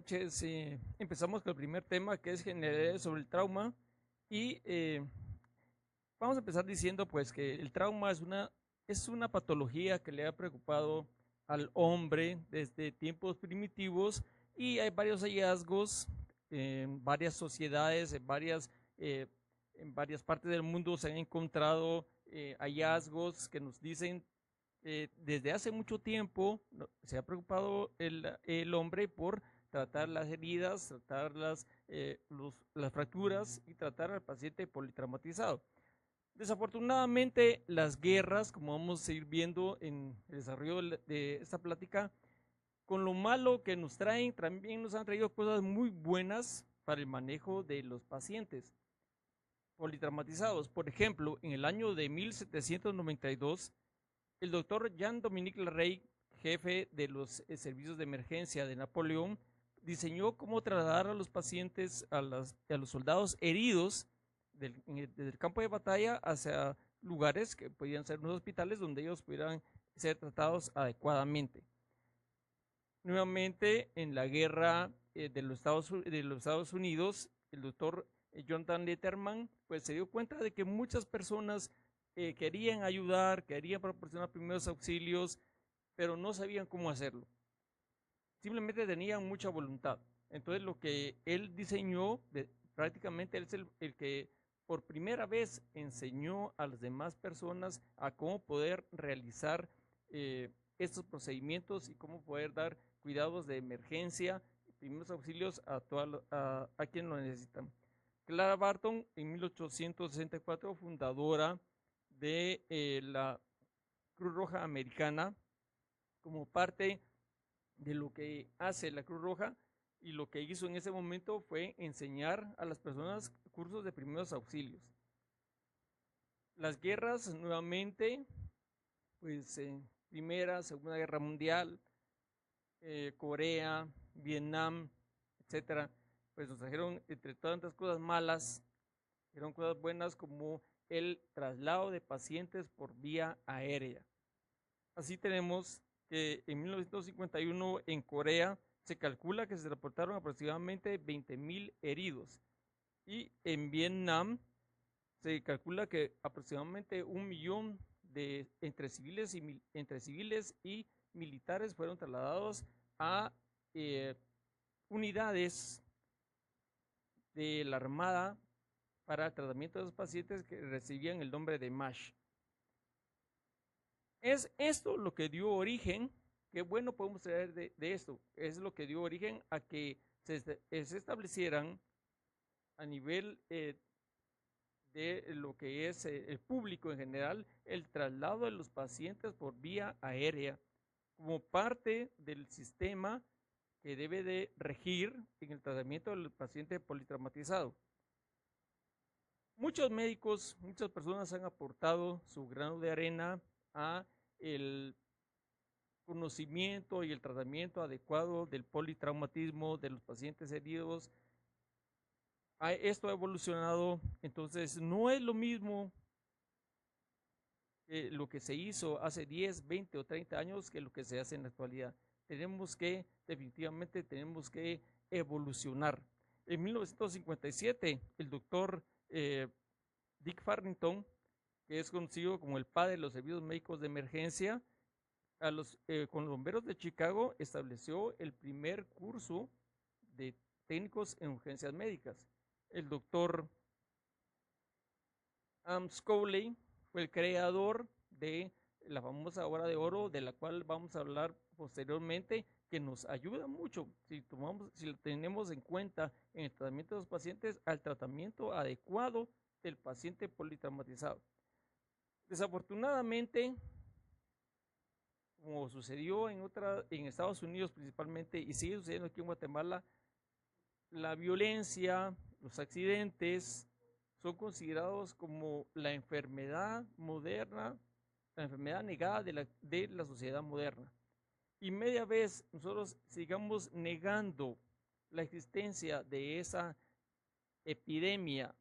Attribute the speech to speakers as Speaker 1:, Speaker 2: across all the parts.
Speaker 1: noches. Empezamos con el primer tema, que es generalidades sobre el trauma. Y vamos a empezar diciendo pues que el trauma es una patología que le ha preocupado al hombre desde tiempos primitivos, y hay varios hallazgos en varias sociedades, eh, en varias partes del mundo se han encontrado hallazgos que nos dicen desde hace mucho tiempo se ha preocupado el hombre por tratar las heridas, tratar las fracturas y tratar al paciente politraumatizado. Desafortunadamente, las guerras, como vamos a ir viendo en el desarrollo de esta plática, con lo malo que nos traen, también nos han traído cosas muy buenas para el manejo de los pacientes politraumatizados. Por ejemplo, en el año de 1792, el doctor Jean-Dominique Larrey, jefe de los servicios de emergencia de Napoleón, diseñó cómo trasladar a los pacientes, a los soldados heridos del campo de batalla hacia lugares que podían ser unos hospitales donde ellos pudieran ser tratados adecuadamente. Nuevamente, en la guerra de los Estados Unidos, el doctor Jonathan Letterman pues, se dio cuenta de que muchas personas querían ayudar, querían proporcionar primeros auxilios, pero no sabían cómo hacerlo. Simplemente tenían mucha voluntad. Entonces lo que él diseñó, prácticamente él es el que por primera vez enseñó a las demás personas a cómo poder realizar estos procedimientos y cómo poder dar cuidados de emergencia, primeros auxilios a quien lo necesitan. Clara Barton, en 1864, fundadora de la Cruz Roja Americana, como parte de lo que hace la Cruz Roja, y lo que hizo en ese momento fue enseñar a las personas cursos de primeros auxilios. Las guerras nuevamente, pues Primera, Segunda Guerra Mundial, Corea, Vietnam, etcétera, pues nos trajeron entre tantas cosas malas, eran cosas buenas como el traslado de pacientes por vía aérea. Así tenemos que en 1951 en Corea se calcula que se reportaron aproximadamente 20,000 heridos, y en Vietnam se calcula que aproximadamente 1 millón entre civiles y militares fueron trasladados a eh, unidades de la Armada para el tratamiento de los pacientes que recibían el nombre de MASH. Es esto lo que dio origen, qué bueno podemos traer de esto, es lo que dio origen a que se establecieran a nivel de lo que es el público en general, el traslado de los pacientes por vía aérea como parte del sistema que debe de regir en el tratamiento del paciente politraumatizado. Muchos médicos, muchas personas han aportado su grano de arena a el conocimiento y el tratamiento adecuado del politraumatismo de los pacientes heridos. Esto ha evolucionado, entonces no es lo mismo lo que se hizo hace 10, 20 o 30 años que lo que se hace en la actualidad. Definitivamente tenemos que evolucionar. En 1957, el doctor Dick Farrington, que es conocido como el padre de los servicios médicos de emergencia, con los bomberos de Chicago estableció el primer curso de técnicos en urgencias médicas. El doctor Scowley fue el creador de la famosa hora de oro, de la cual vamos a hablar posteriormente, que nos ayuda mucho si lo tenemos en cuenta en el tratamiento de los pacientes, al tratamiento adecuado del paciente politraumatizado. Desafortunadamente, como sucedió en Estados Unidos principalmente y sigue sucediendo aquí en Guatemala, la violencia, los accidentes son considerados como la enfermedad moderna, la enfermedad negada de la sociedad moderna. Y media vez nosotros sigamos negando la existencia de esa epidemia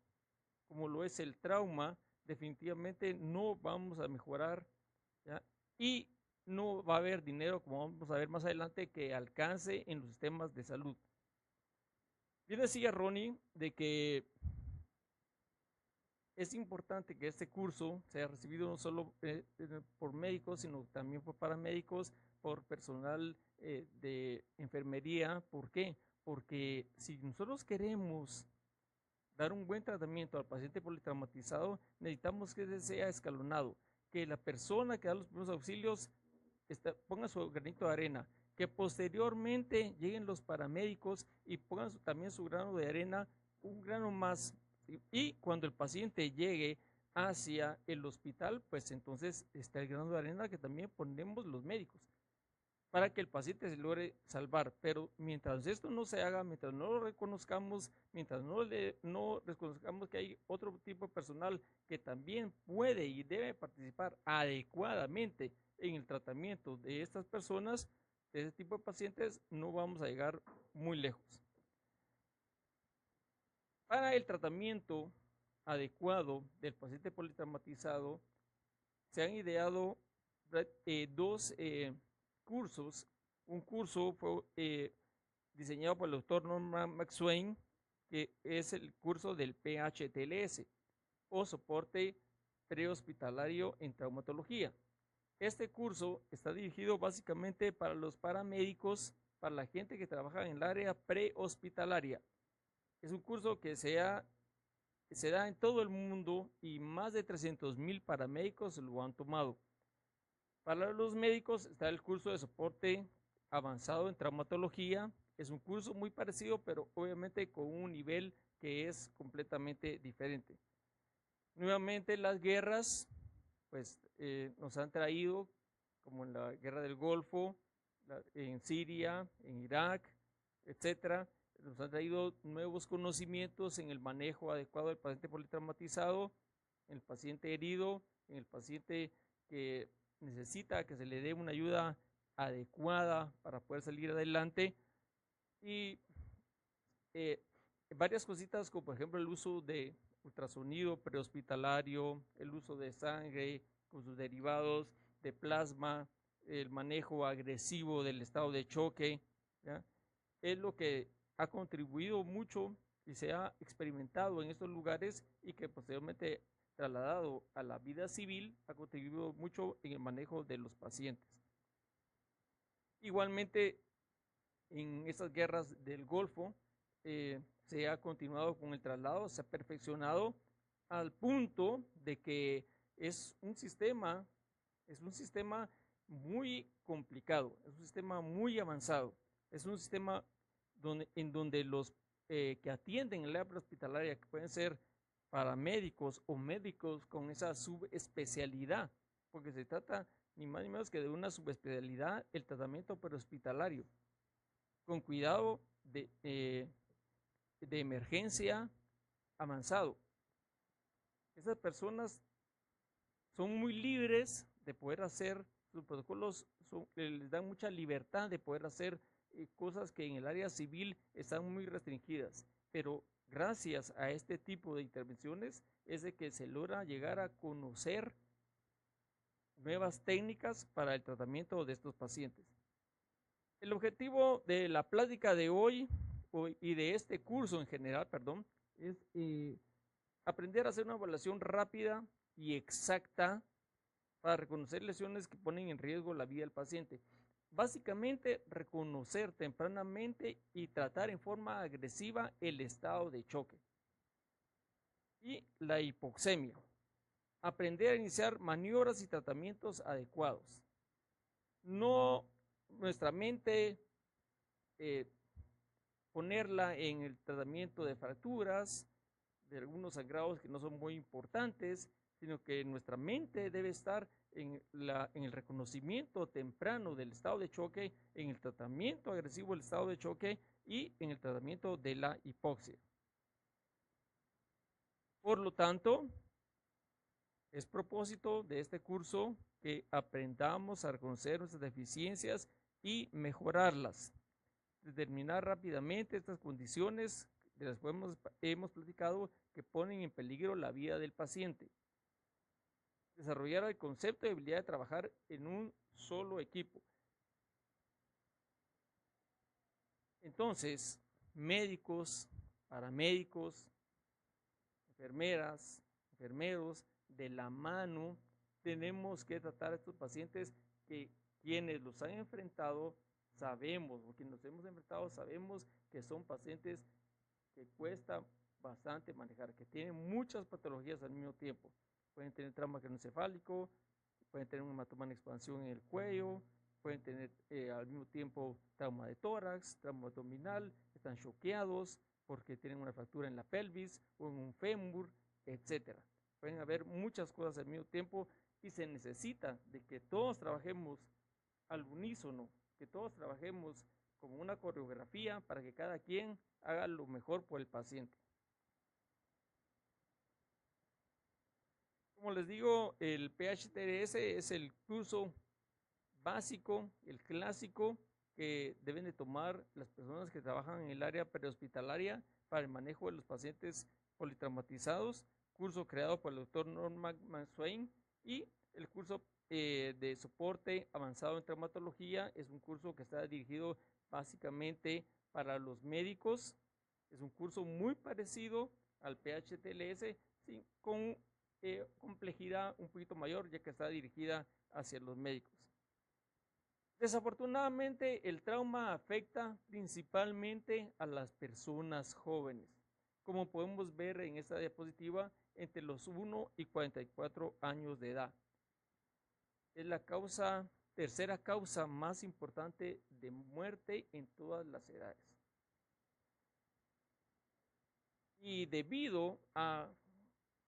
Speaker 1: como lo es el trauma, definitivamente no vamos a mejorar, ¿ya? Y no va a haber dinero, como vamos a ver más adelante, que alcance en los sistemas de salud. Yo decía, Ronnie, de que es importante que este curso sea recibido no solo por médicos, sino también por paramédicos, por personal de enfermería. ¿Por qué? Porque si nosotros queremos dar un buen tratamiento al paciente politraumatizado, necesitamos que sea escalonado, que la persona que da los primeros auxilios ponga su granito de arena, que posteriormente lleguen los paramédicos y pongan también su grano de arena, un grano más, y cuando el paciente llegue hacia el hospital, pues entonces está el grano de arena que también ponemos los médicos para que el paciente se logre salvar. Pero mientras esto no se haga, mientras no lo reconozcamos, mientras no reconozcamos que hay otro tipo de personal que también puede y debe participar adecuadamente en el tratamiento de estas personas, de este tipo de pacientes, no vamos a llegar muy lejos. Para el tratamiento adecuado del paciente politraumatizado, se han ideado dos cursos. Un curso fue diseñado por el doctor Norman McSwain, que es el curso del PHTLS o soporte prehospitalario en traumatología. Este curso está dirigido básicamente para los paramédicos, para la gente que trabaja en el área prehospitalaria. Es un curso que se da en todo el mundo y más de 300,000 paramédicos lo han tomado. Para los médicos está el curso de soporte avanzado en traumatología. Es un curso muy parecido, pero obviamente con un nivel que es completamente diferente. Nuevamente las guerras pues nos han traído, como en la guerra del Golfo, en Siria, en Irak, etcétera, nos han traído nuevos conocimientos en el manejo adecuado del paciente politraumatizado, en el paciente herido, en el paciente que necesita que se le dé una ayuda adecuada para poder salir adelante, y varias cositas como por ejemplo el uso de ultrasonido prehospitalario, el uso de sangre con sus derivados, de plasma, el manejo agresivo del estado de choque, ¿ya? Es lo que ha contribuido mucho y se ha experimentado en estos lugares, y que posteriormente trasladado a la vida civil ha contribuido mucho en el manejo de los pacientes. Igualmente, en estas guerras del Golfo se ha continuado con el traslado, se ha perfeccionado al punto de que es un sistema muy complicado, es un sistema muy avanzado, es un sistema en donde los que atienden en la área hospitalaria, que pueden ser paramédicos o médicos con esa subespecialidad, porque se trata ni más ni menos que de una subespecialidad, el tratamiento prehospitalario, con cuidado de emergencia avanzado. Esas personas son muy libres de poder hacer sus protocolos, les dan mucha libertad de poder hacer cosas que en el área civil están muy restringidas, pero gracias a este tipo de intervenciones es de que se logra llegar a conocer nuevas técnicas para el tratamiento de estos pacientes. El objetivo de la plática de hoy y de este curso en general, perdón, es aprender a hacer una evaluación rápida y exacta para reconocer lesiones que ponen en riesgo la vida del paciente. Básicamente, reconocer tempranamente y tratar en forma agresiva el estado de choque y la hipoxemia. Aprender a iniciar maniobras y tratamientos adecuados. No nuestra mente ponerla en el tratamiento de fracturas, de algunos sangrados que no son muy importantes, sino que nuestra mente debe estar en el reconocimiento temprano del estado de choque, en el tratamiento agresivo del estado de choque y en el tratamiento de la hipoxia. Por lo tanto, es propósito de este curso que aprendamos a reconocer nuestras deficiencias y mejorarlas. Determinar rápidamente estas condiciones de las que hemos platicado que ponen en peligro la vida del paciente. Desarrollar el concepto de habilidad de trabajar en un solo equipo. Entonces, médicos, paramédicos, enfermeras, enfermeros, de la mano, tenemos que tratar a estos pacientes que quienes los han enfrentado sabemos, o quienes nos hemos enfrentado sabemos que son pacientes que cuesta bastante manejar, que tienen muchas patologías al mismo tiempo. Pueden tener trauma craneoencefálico, pueden tener un hematoma en expansión en el cuello, pueden tener al mismo tiempo trauma de tórax, trauma abdominal, están choqueados porque tienen una fractura en la pelvis o en un fémur, etcétera. Pueden haber muchas cosas al mismo tiempo y se necesita de que todos trabajemos al unísono, que todos trabajemos como una coreografía para que cada quien haga lo mejor por el paciente. Como les digo, el PHTLS es el curso básico, el clásico que deben de tomar las personas que trabajan en el área prehospitalaria para el manejo de los pacientes politraumatizados, curso creado por el doctor Norman McSwain, y el curso de soporte avanzado en traumatología es un curso que está dirigido básicamente para los médicos. Es un curso muy parecido al PHTLS, sí, con complejidad un poquito mayor, ya que está dirigida hacia los médicos. Desafortunadamente, el trauma afecta principalmente a las personas jóvenes, como podemos ver en esta diapositiva, entre los 1 y 44 años de edad. Es la tercera causa más importante de muerte en todas las edades. Y debido a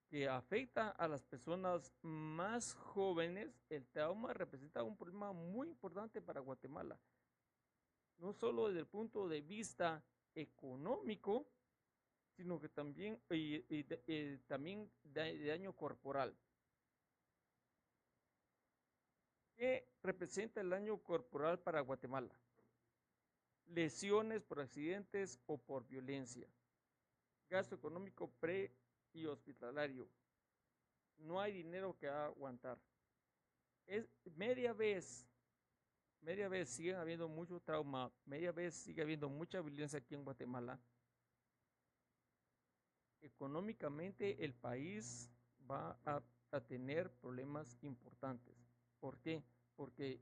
Speaker 1: que afecta a las personas más jóvenes, el trauma representa un problema muy importante para Guatemala. No solo desde el punto de vista económico, sino que también, también de daño corporal. ¿Qué representa el daño corporal para Guatemala? Lesiones por accidentes o por violencia. Gasto económico pre y hospitalario. No hay dinero que aguantar. Es media vez sigue habiendo mucho trauma, media vez sigue habiendo mucha violencia aquí en Guatemala. Económicamente el país va a tener problemas importantes. ¿Por qué? Porque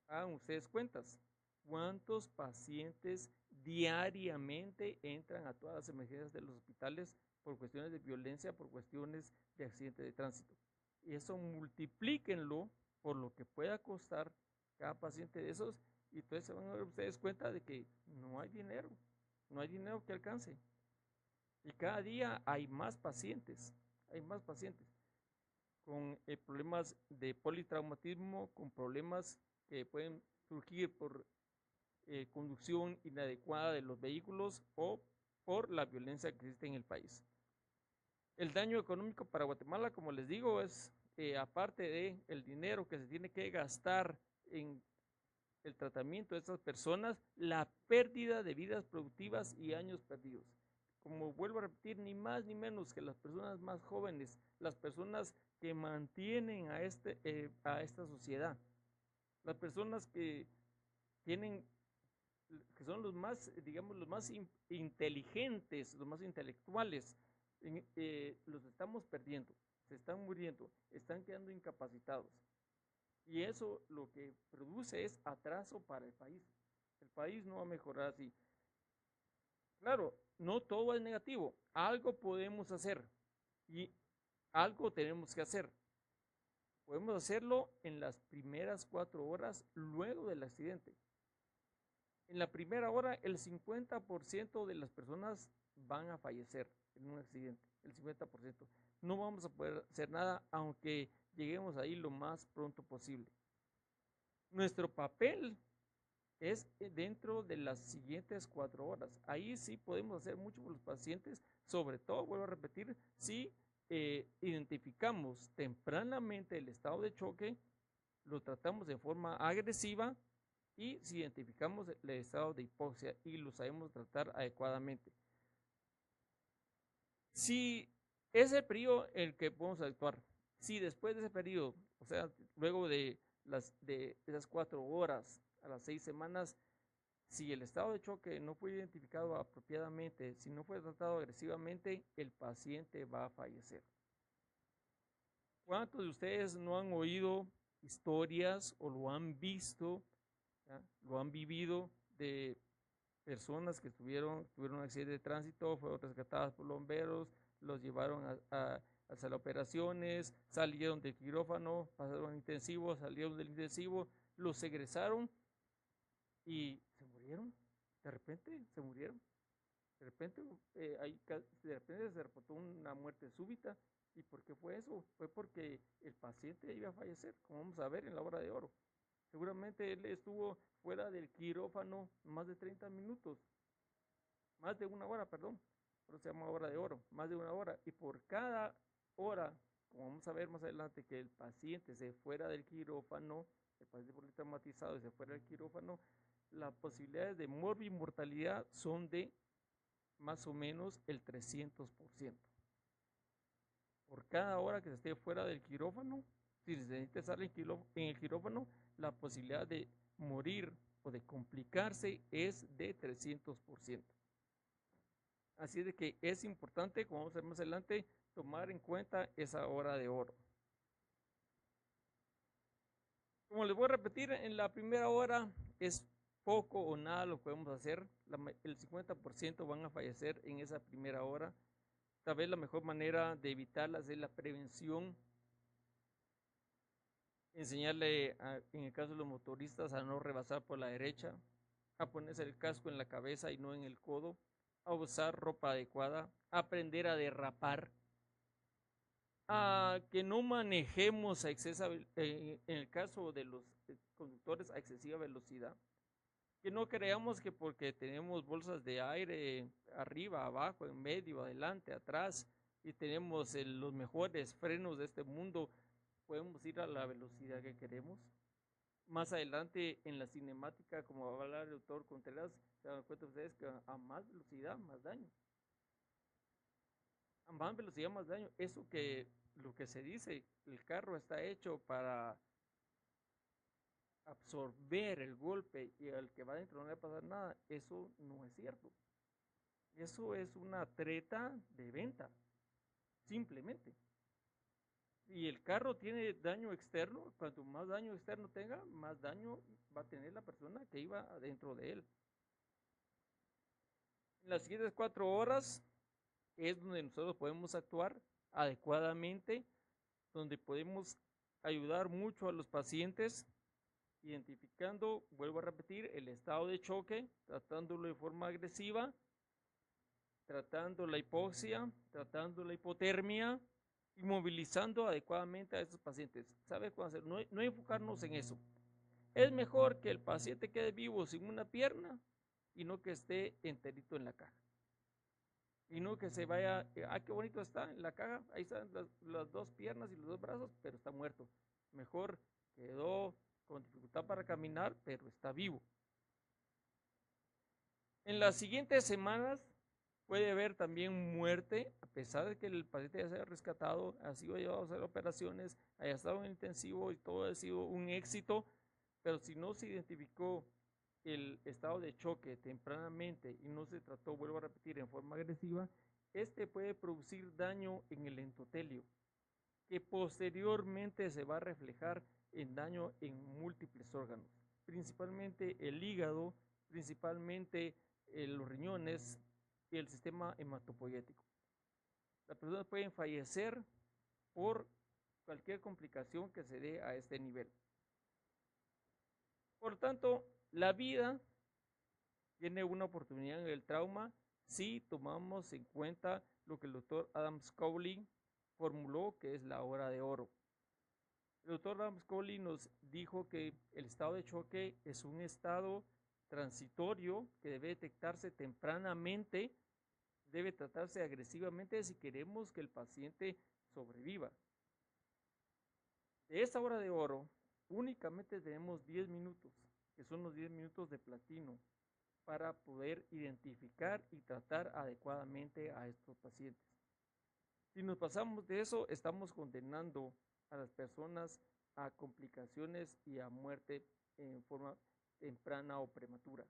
Speaker 1: hagan ustedes cuentas, ¿cuántos pacientes diariamente entran a todas las emergencias de los hospitales por cuestiones de violencia, por cuestiones de accidente de tránsito? Y eso multiplíquenlo por lo que pueda costar cada paciente de esos, y entonces se van a dar ustedes cuenta de que no hay dinero que alcance. Y cada día hay más pacientes con problemas de politraumatismo, con problemas que pueden surgir por conducción inadecuada de los vehículos o por la violencia que existe en el país. El daño económico para Guatemala, como les digo, es aparte de el dinero que se tiene que gastar en el tratamiento de estas personas, la pérdida de vidas productivas y años perdidos. Como vuelvo a repetir, ni más ni menos que las personas más jóvenes, las personas que mantienen a esta sociedad, las personas que son los más, digamos, los más inteligentes, los más intelectuales, los estamos perdiendo, se están muriendo, están quedando incapacitados. Y eso lo que produce es atraso para el país. El país no va a mejorar así. Claro, no todo es negativo. Algo podemos hacer y algo tenemos que hacer. Podemos hacerlo en las primeras 4 horas luego del accidente. En la primera hora, el 50% de las personas van a fallecer en un accidente. El 50%. No vamos a poder hacer nada aunque lleguemos ahí lo más pronto posible. Nuestro papel es dentro de las siguientes 4 horas. Ahí sí podemos hacer mucho por los pacientes, sobre todo, vuelvo a repetir, si identificamos tempranamente el estado de choque, lo tratamos de forma agresiva, y si identificamos el estado de hipoxia y lo sabemos tratar adecuadamente. Si es el periodo en el que podemos actuar, si después de ese periodo, o sea, luego de esas 4 horas a las 6 semanas, Si el estado de choque no fue identificado apropiadamente, si no fue tratado agresivamente, el paciente va a fallecer. ¿Cuántos de ustedes no han oído historias o lo han visto, ¿ya? Lo han vivido de personas que tuvieron un accidente de tránsito, fueron rescatadas por bomberos, los llevaron a hacer operaciones, salieron del quirófano, pasaron al intensivo, salieron del intensivo, los egresaron y se murieron? De repente se murieron. De repente se reportó una muerte súbita. ¿Y por qué fue eso? Fue porque el paciente iba a fallecer, como vamos a ver en la hora de oro. Seguramente él estuvo fuera del quirófano más de 30 minutos, más de una hora, perdón, por eso se llama hora de oro, más de una hora. Y por cada hora, como vamos a ver más adelante, que el paciente se fuera del quirófano, el paciente por traumatizado y se fuera del quirófano, las posibilidades de morbimortalidad son de más o menos el 300%. Por cada hora que se esté fuera del quirófano, si se necesita estar en el quirófano, la posibilidad de morir o de complicarse es de 300%. Así de que es importante, como vamos a ver más adelante, tomar en cuenta esa hora de oro. Como les voy a repetir, en la primera hora es poco o nada lo que podemos hacer. El 50% van a fallecer en esa primera hora. Tal vez la mejor manera de evitarlas es la prevención. Enseñarle, en el caso de los motoristas, a no rebasar por la derecha, a ponerse el casco en la cabeza y no en el codo, a usar ropa adecuada, a aprender a derrapar, a que no manejemos en el caso de los conductores a excesiva velocidad, que no creamos que porque tenemos bolsas de aire arriba, abajo, en medio, adelante, atrás, y tenemos los mejores frenos de este mundo, podemos ir a la velocidad que queremos. Más adelante en la cinemática, como va a hablar el doctor Contreras, se dan cuenta ustedes que a más velocidad, más daño. A más velocidad, más daño. Eso que lo que se dice, el carro está hecho para absorber el golpe y al que va adentro no le va a pasar nada, eso no es cierto. Eso es una treta de venta, simplemente. Y el carro tiene daño externo, cuanto más daño externo tenga, más daño va a tener la persona que iba adentro de él. En las siguientes 4 horas es donde nosotros podemos actuar adecuadamente, donde podemos ayudar mucho a los pacientes, identificando, vuelvo a repetir, el estado de choque, tratándolo de forma agresiva, tratando la hipoxia, tratando la hipotermia, inmovilizando adecuadamente a estos pacientes. ¿Sabe cómo hacer? No enfocarnos en eso. Es mejor que el paciente quede vivo sin una pierna y no que esté enterito en la caja. Y no que se vaya, qué bonito está en la caja, ahí están las 2 piernas y los 2 brazos, pero está muerto. Mejor quedó con dificultad para caminar, pero está vivo. En las siguientes semanas puede haber también muerte, a pesar de que el paciente ya se haya rescatado, ha sido llevado a hacer operaciones, haya estado en intensivo y todo ha sido un éxito, pero si no se identificó el estado de choque tempranamente y no se trató, vuelvo a repetir, en forma agresiva, este puede producir daño en el endotelio, que posteriormente se va a reflejar en daño en múltiples órganos, principalmente el hígado, principalmente los riñones y el sistema hematopoyético. Las personas pueden fallecer por cualquier complicación que se dé a este nivel. Por lo tanto, la vida tiene una oportunidad en el trauma si tomamos en cuenta lo que el doctor Adam Scowley formuló, que es la hora de oro. El doctor Adam Scowley nos dijo que el estado de choque es un estado transitorio que debe detectarse tempranamente, debe tratarse agresivamente si queremos que el paciente sobreviva. De esta hora de oro, únicamente tenemos 10 minutos, que son los 10 minutos de platino, para poder identificar y tratar adecuadamente a estos pacientes. Si nos pasamos de eso, estamos condenando a las personas a complicaciones y a muerte en forma temprana o prematura.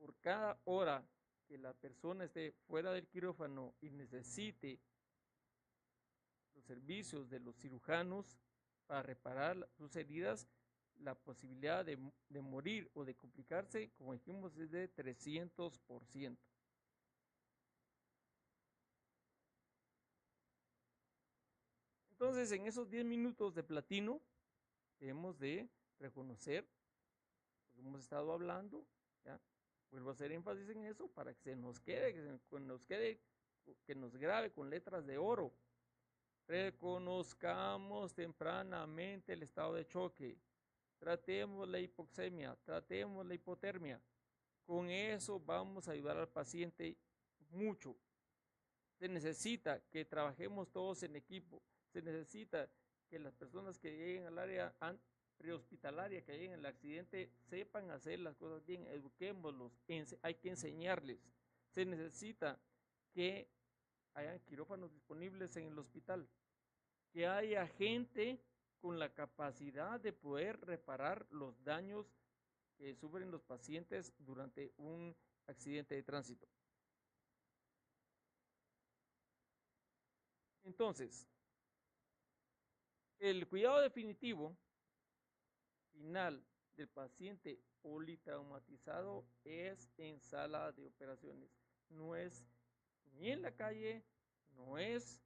Speaker 1: por cada hora que la persona esté fuera del quirófano y necesite los servicios de los cirujanos para reparar sus heridas, la posibilidad de morir o de complicarse, como dijimos, es de 300%. Entonces, en esos 10 minutos de platino, debemos de reconocer lo que hemos estado hablando, ¿ya? Vuelvo a hacer énfasis en eso para que se nos quede, que nos grabe con letras de oro. Reconozcamos tempranamente el estado de choque. Tratemos la hipoxemia, tratemos la hipotermia. Con eso vamos a ayudar al paciente mucho. Se necesita que trabajemos todos en equipo. Se necesita que las personas que lleguen al área prehospitalaria, que lleguen al accidente, sepan hacer las cosas bien. Eduquémoslos. Hay que enseñarles. Se necesita que haya quirófanos disponibles en el hospital. Que haya gente con la capacidad de poder reparar los daños que sufren los pacientes durante un accidente de tránsito. Entonces, el cuidado definitivo final del paciente politraumatizado es en sala de operaciones. No es ni en la calle, no es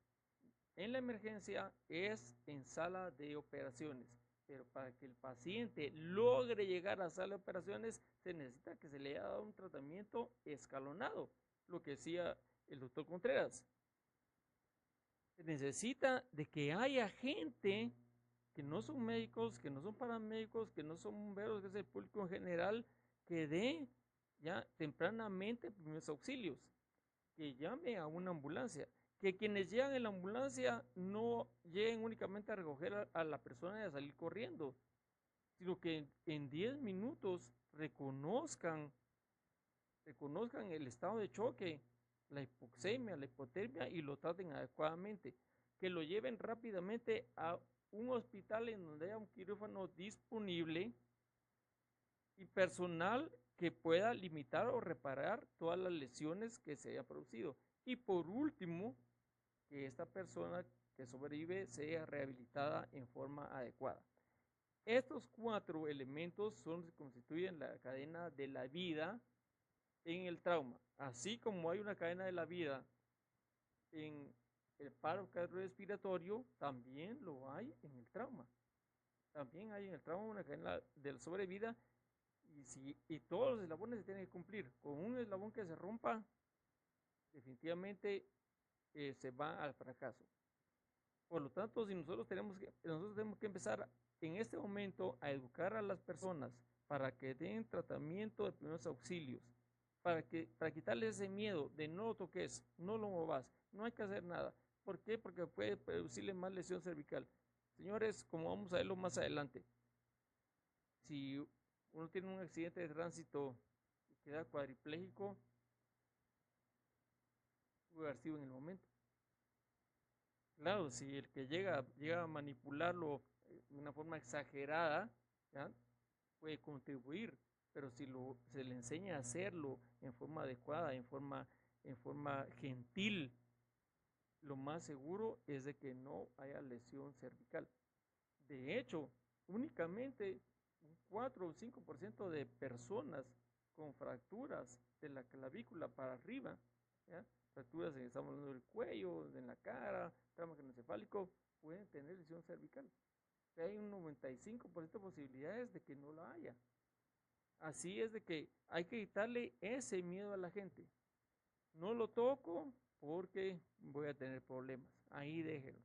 Speaker 1: en la emergencia, es en sala de operaciones. Pero para que el paciente logre llegar a sala de operaciones, se necesita que se le haya dado un tratamiento escalonado, lo que decía el doctor Contreras. Se necesita de que haya gente que no son médicos, que no son paramédicos, que no son bomberos, que es el público en general, que dé ya tempranamente primeros auxilios, que llame a una ambulancia, que quienes llegan en la ambulancia no lleguen únicamente a recoger a la persona y a salir corriendo, sino que en 10 minutos reconozcan el estado de choque, la hipoxemia, la hipotermia y lo traten adecuadamente, que lo lleven rápidamente a un hospital en donde haya un quirófano disponible y personal que pueda limitar o reparar todas las lesiones que se haya producido. Y por último, que esta persona que sobrevive sea rehabilitada en forma adecuada. Estos 4 elementos son los que constituyen la cadena de la vida en el trauma. Así como hay una cadena de la vida en el paro cardiorrespiratorio, también lo hay en el trauma. También hay en el trauma una cadena de la sobrevida y todos los eslabones se tienen que cumplir. Con un eslabón que se rompa, definitivamente se va al fracaso. Por lo tanto, si nosotros tenemos que empezar en este momento a educar a las personas para que den tratamiento de primeros auxilios, para quitarles ese miedo de no lo toques, no lo movas, no hay que hacer nada. ¿Por qué? Porque puede producirle más lesión cervical. Señores, como vamos a verlo más adelante, si uno tiene un accidente de tránsito y queda cuadripléjico, puede haber sido en el momento. Claro, si el que llega a manipularlo de una forma exagerada, ¿ya? Puede contribuir, pero si se le enseña a hacerlo en forma adecuada, en forma gentil, lo más seguro es de que no haya lesión cervical. De hecho, únicamente un 4 o 5% de personas con fracturas de la clavícula para arriba, ¿ya? Fracturas, estamos hablando del cuello, en la cara, trauma craneoencefálico, pueden tener lesión cervical. Hay un 95% de posibilidades de que no la haya. Así es de que hay que quitarle ese miedo a la gente. No lo toco porque voy a tener problemas. Ahí déjelo,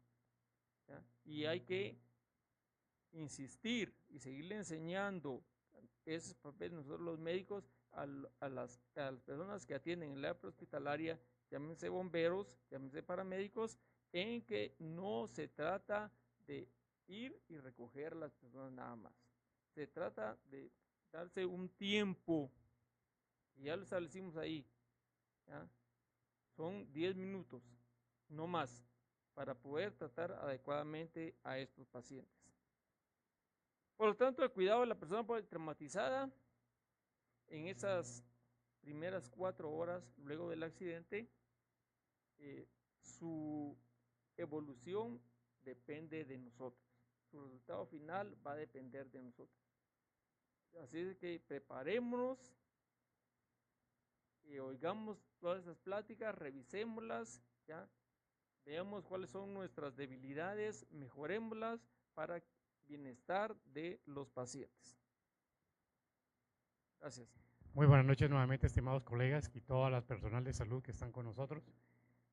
Speaker 1: ¿ya? Y hay que insistir y seguirle enseñando ese papel nosotros los médicos a las personas que atienden en la hospitalaria, llámense bomberos, llámense paramédicos, en que no se trata de ir y recoger a las personas nada más. Se trata de darse un tiempo, y ya lo establecimos ahí, ¿ya? Son 10 minutos, no más, para poder tratar adecuadamente a estos pacientes. Por lo tanto, el cuidado de la persona traumatizada en esas primeras 4 horas luego del accidente, su evolución depende de nosotros. Su resultado final va a depender de nosotros. Así es que preparémonos, oigamos todas esas pláticas, revisémoslas, ¿ya? Veamos cuáles son nuestras debilidades, mejorémoslas para bienestar de los pacientes. Gracias.
Speaker 2: Muy buenas noches nuevamente, estimados colegas y todas las personal de salud que están con nosotros.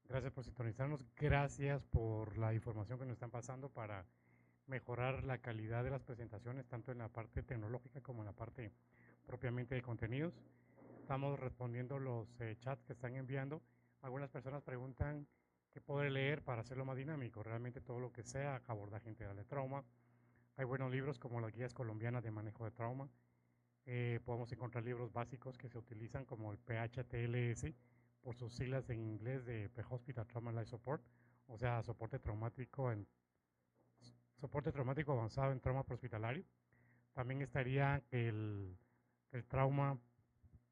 Speaker 2: Gracias por sintonizarnos, gracias por la información que nos están pasando para mejorar la calidad de las presentaciones, tanto en la parte tecnológica como en la parte propiamente de contenidos. Estamos respondiendo los chats que están enviando. Algunas personas preguntan qué poder leer para hacerlo más dinámico. Realmente todo lo que sea abordaje integral de trauma. Hay buenos libros como las guías colombianas de manejo de trauma. Podemos encontrar libros básicos que se utilizan como el PHTLS, por sus siglas en inglés de Pre-Hospital Trauma Life Support, o sea, soporte traumático avanzado en trauma prehospitalario. También estaría el trauma,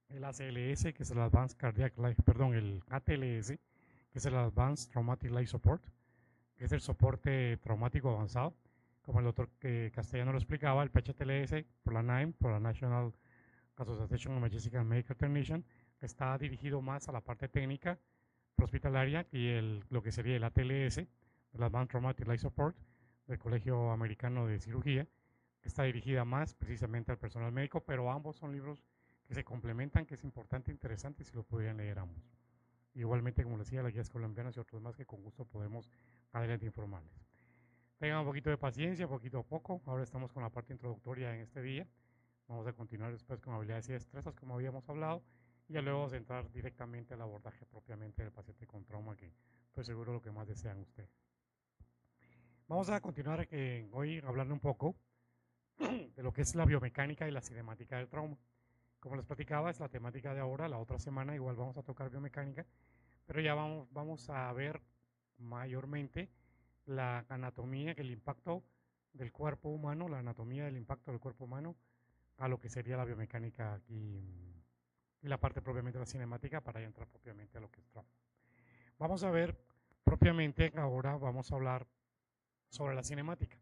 Speaker 2: el ACLS, que es el Advanced Cardiac Life, perdón, el ATLS, que es el Advanced Traumatic Life Support, que es el soporte traumático avanzado. Como el doctor Castellano lo explicaba, el PHTLS, por la NIME, por la National Association of Emergency and Medical Technicians, que está dirigido más a la parte técnica hospitalaria, y lo que sería el ATLS, el Advanced Traumatic Life Support, del Colegio Americano de Cirugía, que está dirigida más precisamente al personal médico, pero ambos son libros que se complementan, que es importante e interesante si lo pudieran leer ambos. Igualmente, como les decía, las guías colombianas y otros más que con gusto podemos adelante informarles. Tengan un poquito de paciencia, poquito a poco. Ahora estamos con la parte introductoria en este día. Vamos a continuar después con habilidades y destrezas, como habíamos hablado, y ya luego vamos a entrar directamente al abordaje propiamente del paciente con trauma, que estoy seguro lo que más desean ustedes. Vamos a continuar hoy hablando un poco de lo que es la biomecánica y la cinemática del trauma. Como les platicaba, es la temática de ahora. La otra semana igual vamos a tocar biomecánica, pero ya vamos a ver mayormente la anatomía, el impacto del cuerpo humano, la anatomía del impacto del cuerpo humano a lo que sería la biomecánica y la parte propiamente de la cinemática, para entrar propiamente a lo que es trauma. Vamos a ver propiamente, ahora vamos a hablar sobre la cinemática.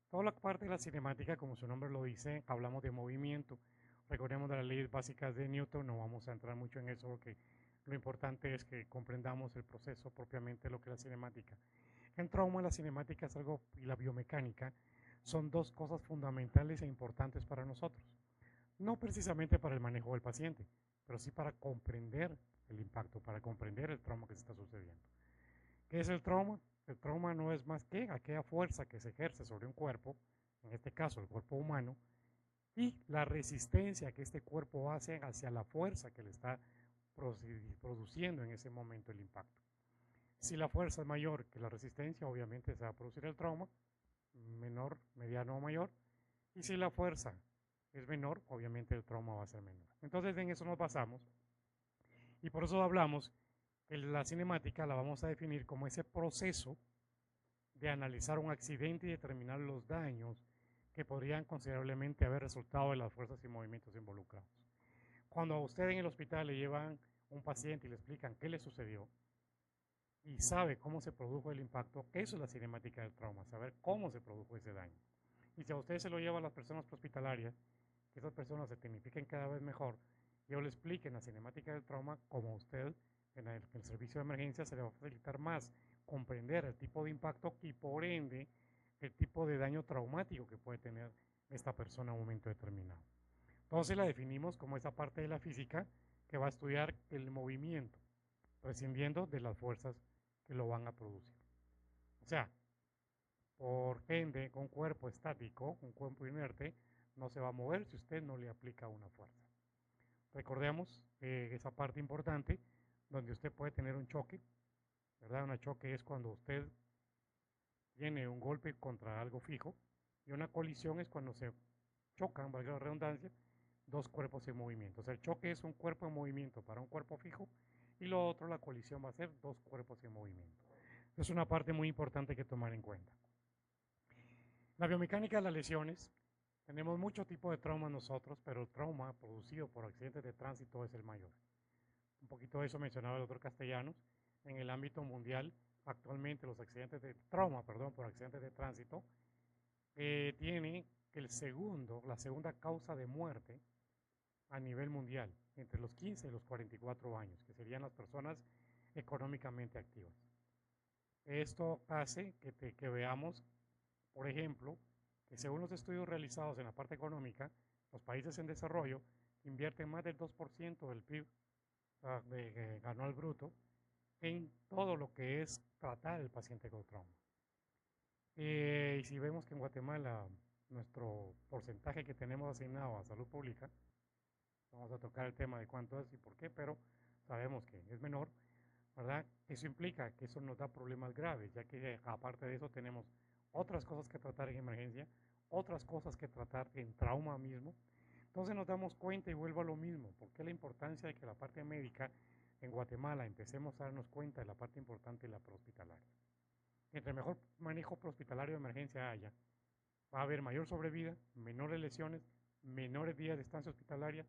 Speaker 2: Toda la parte de la cinemática, como su nombre lo dice, hablamos de movimiento. Recordemos de las leyes básicas de Newton, no vamos a entrar mucho en eso porque lo importante es que comprendamos el proceso propiamente de lo que es la cinemática. En trauma, la cinemática es algo, y la biomecánica son dos cosas fundamentales e importantes para nosotros. No precisamente para el manejo del paciente, pero sí para comprender el impacto, para comprender el trauma que se está sucediendo. ¿Qué es el trauma? El trauma no es más que aquella fuerza que se ejerce sobre un cuerpo, en este caso el cuerpo humano, y la resistencia que este cuerpo hace hacia la fuerza que le está produciendo en ese momento el impacto. Si la fuerza es mayor que la resistencia, obviamente se va a producir el trauma, menor, mediano o mayor, y si la fuerza es menor, obviamente el trauma va a ser menor. Entonces en eso nos basamos, y por eso hablamos que la cinemática la vamos a definir como ese proceso de analizar un accidente y determinar los daños que podrían considerablemente haber resultado de las fuerzas y movimientos involucrados. Cuando a usted en el hospital le llevan un paciente y le explican qué le sucedió y sabe cómo se produjo el impacto, eso es la cinemática del trauma, saber cómo se produjo ese daño. Y si a usted se lo lleva a las personas hospitalarias, que esas personas se tecnifiquen cada vez mejor, yo le explique en la cinemática del trauma como usted en el servicio de emergencia se le va a facilitar más comprender el tipo de impacto y por ende el tipo de daño traumático que puede tener esta persona en un momento determinado. Entonces la definimos como esa parte de la física que va a estudiar el movimiento, prescindiendo de las fuerzas que lo van a producir. O sea, por ende, un cuerpo estático, un cuerpo inerte, no se va a mover si usted no le aplica una fuerza. Recordemos esa parte importante donde usted puede tener un choque, ¿verdad? Un choque es cuando usted tiene un golpe contra algo fijo, y una colisión es cuando se chocan, valga la redundancia, dos cuerpos en movimiento. O sea, el choque es un cuerpo en movimiento para un cuerpo fijo, y lo otro, la colisión, va a ser dos cuerpos en movimiento. Es una parte muy importante que tomar en cuenta. La biomecánica de las lesiones Tenemos mucho tipo de trauma nosotros, pero el trauma producido por accidentes de tránsito es el mayor. Un poquito de eso mencionaba el doctor Castellanos. En el ámbito mundial, actualmente los accidentes de trauma, perdón, por accidentes de tránsito, tiene que la segunda causa de muerte a nivel mundial, entre los 15 y los 44 años, que serían las personas económicamente activas. Esto hace que veamos, por ejemplo, que según los estudios realizados en la parte económica, los países en desarrollo invierten más del 2% del PIB anual bruto en todo lo que es tratar el paciente con trauma. Y si vemos que en Guatemala nuestro porcentaje que tenemos asignado a salud pública, vamos a tocar el tema de cuánto es y por qué, pero sabemos que es menor, ¿verdad? Eso implica que eso nos da problemas graves, ya que aparte de eso tenemos otras cosas que tratar en emergencia, otras cosas que tratar en trauma mismo. Entonces nos damos cuenta y vuelvo a lo mismo, porque la importancia de que la parte médica en Guatemala empecemos a darnos cuenta de la parte importante de la prehospitalaria. Entre mejor manejo prehospitalario de emergencia haya, va a haber mayor sobrevida, menores lesiones, menores días de estancia hospitalaria,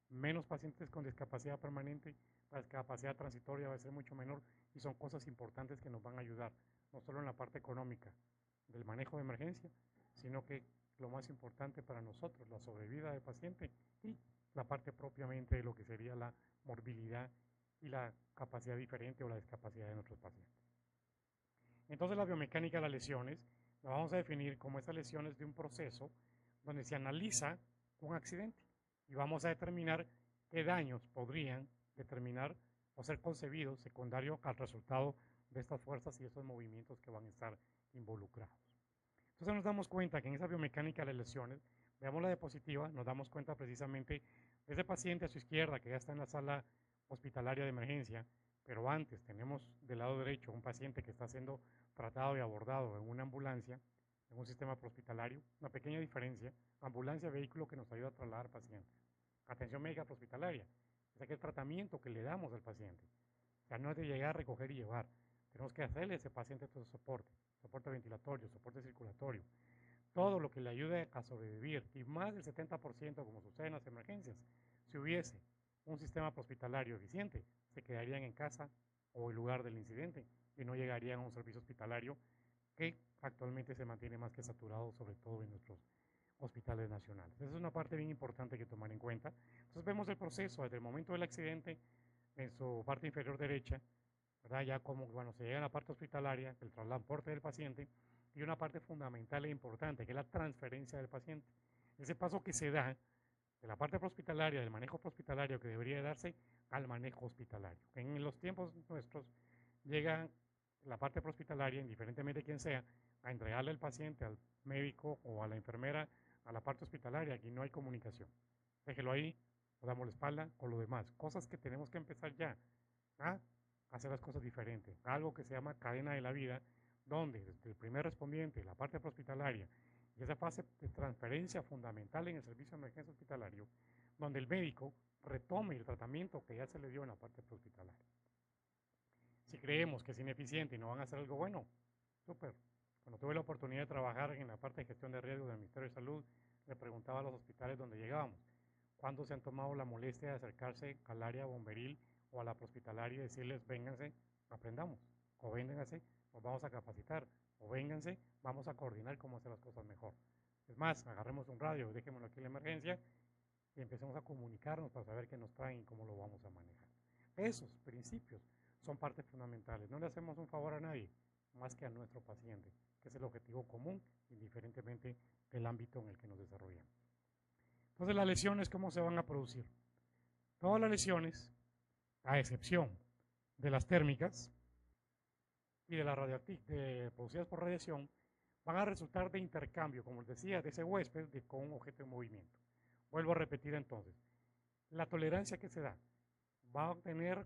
Speaker 2: menos pacientes con discapacidad permanente, la discapacidad transitoria va a ser mucho menor y son cosas importantes que nos van a ayudar, no solo en la parte económica del manejo de emergencia, sino que lo más importante para nosotros, la sobrevida del paciente y la parte propiamente de lo que sería la morbilidad y la capacidad diferente o la discapacidad de nuestros pacientes. Entonces la biomecánica de las lesiones la vamos a definir como estas lesiones de un proceso donde se analiza un accidente y vamos a determinar qué daños podrían determinar o ser concebidos secundarios al resultado de estas fuerzas y estos movimientos que van a estar involucrados. Entonces nos damos cuenta que en esa biomecánica de las lesiones, veamos la diapositiva, nos damos cuenta precisamente de ese paciente a su izquierda que ya está en la sala hospitalaria de emergencia, pero antes tenemos del lado derecho un paciente que está siendo tratado y abordado en una ambulancia, en un sistema prehospitalario. Una pequeña diferencia, ambulancia, vehículo que nos ayuda a trasladar pacientes. Atención médica prehospitalaria, es aquel tratamiento que le damos al paciente. O sea, no es de llegar, recoger y llevar. Tenemos que hacerle a ese paciente todo soporte, soporte ventilatorio, soporte circulatorio, todo lo que le ayude a sobrevivir. Y más del 70%, como sucede en las emergencias, si hubiese un sistema prehospitalario eficiente, se quedarían en casa o el lugar del incidente y no llegarían a un servicio hospitalario que actualmente se mantiene más que saturado, sobre todo en nuestros hospitales nacionales. Esa es una parte bien importante que tomar en cuenta. Entonces vemos el proceso desde el momento del accidente en su parte inferior derecha, ¿verdad? Ya como cuando se llega a la parte hospitalaria, el transporte del paciente, y una parte fundamental e importante, que es la transferencia del paciente. Ese paso que se da de la parte hospitalaria, del manejo hospitalario que debería darse al manejo hospitalario. En los tiempos nuestros llega la parte hospitalaria, indiferentemente de quién sea, a entregarle al paciente, al médico o a la enfermera a la parte hospitalaria. Aquí no hay comunicación. Déjelo ahí, le damos la espalda con lo demás. Cosas que tenemos que empezar ya a hacer las cosas diferentes. Algo que se llama cadena de la vida, donde desde el primer respondiente, la parte hospitalaria, y esa fase de transferencia fundamental en el servicio de emergencia hospitalario, donde el médico retome el tratamiento que ya se le dio en la parte hospitalaria. Si creemos que es ineficiente y no van a hacer algo bueno, súper. Cuando tuve la oportunidad de trabajar en la parte de gestión de riesgos del Ministerio de Salud, le preguntaba a los hospitales donde llegábamos, ¿cuándo se han tomado la molestia de acercarse al área bomberil o a la hospitalaria y decirles, vénganse, aprendamos, o vénganse, nos vamos a capacitar, o vénganse, vamos a coordinar cómo hacer las cosas mejor? Es más, agarremos un radio, dejémoslo aquí en la emergencia y empecemos a comunicarnos para saber qué nos traen y cómo lo vamos a manejar. Esos principios son partes fundamentales. No le hacemos un favor a nadie más que a nuestro paciente, que es el objetivo común, indiferentemente del ámbito en el que nos desarrollamos. Entonces, las lesiones, ¿cómo se van a producir? Todas las lesiones, a excepción de las térmicas y de las producidas por radiación, van a resultar de intercambio, como les decía, de ese huésped con un objeto en movimiento. Vuelvo a repetir entonces, la tolerancia que se da va a obtener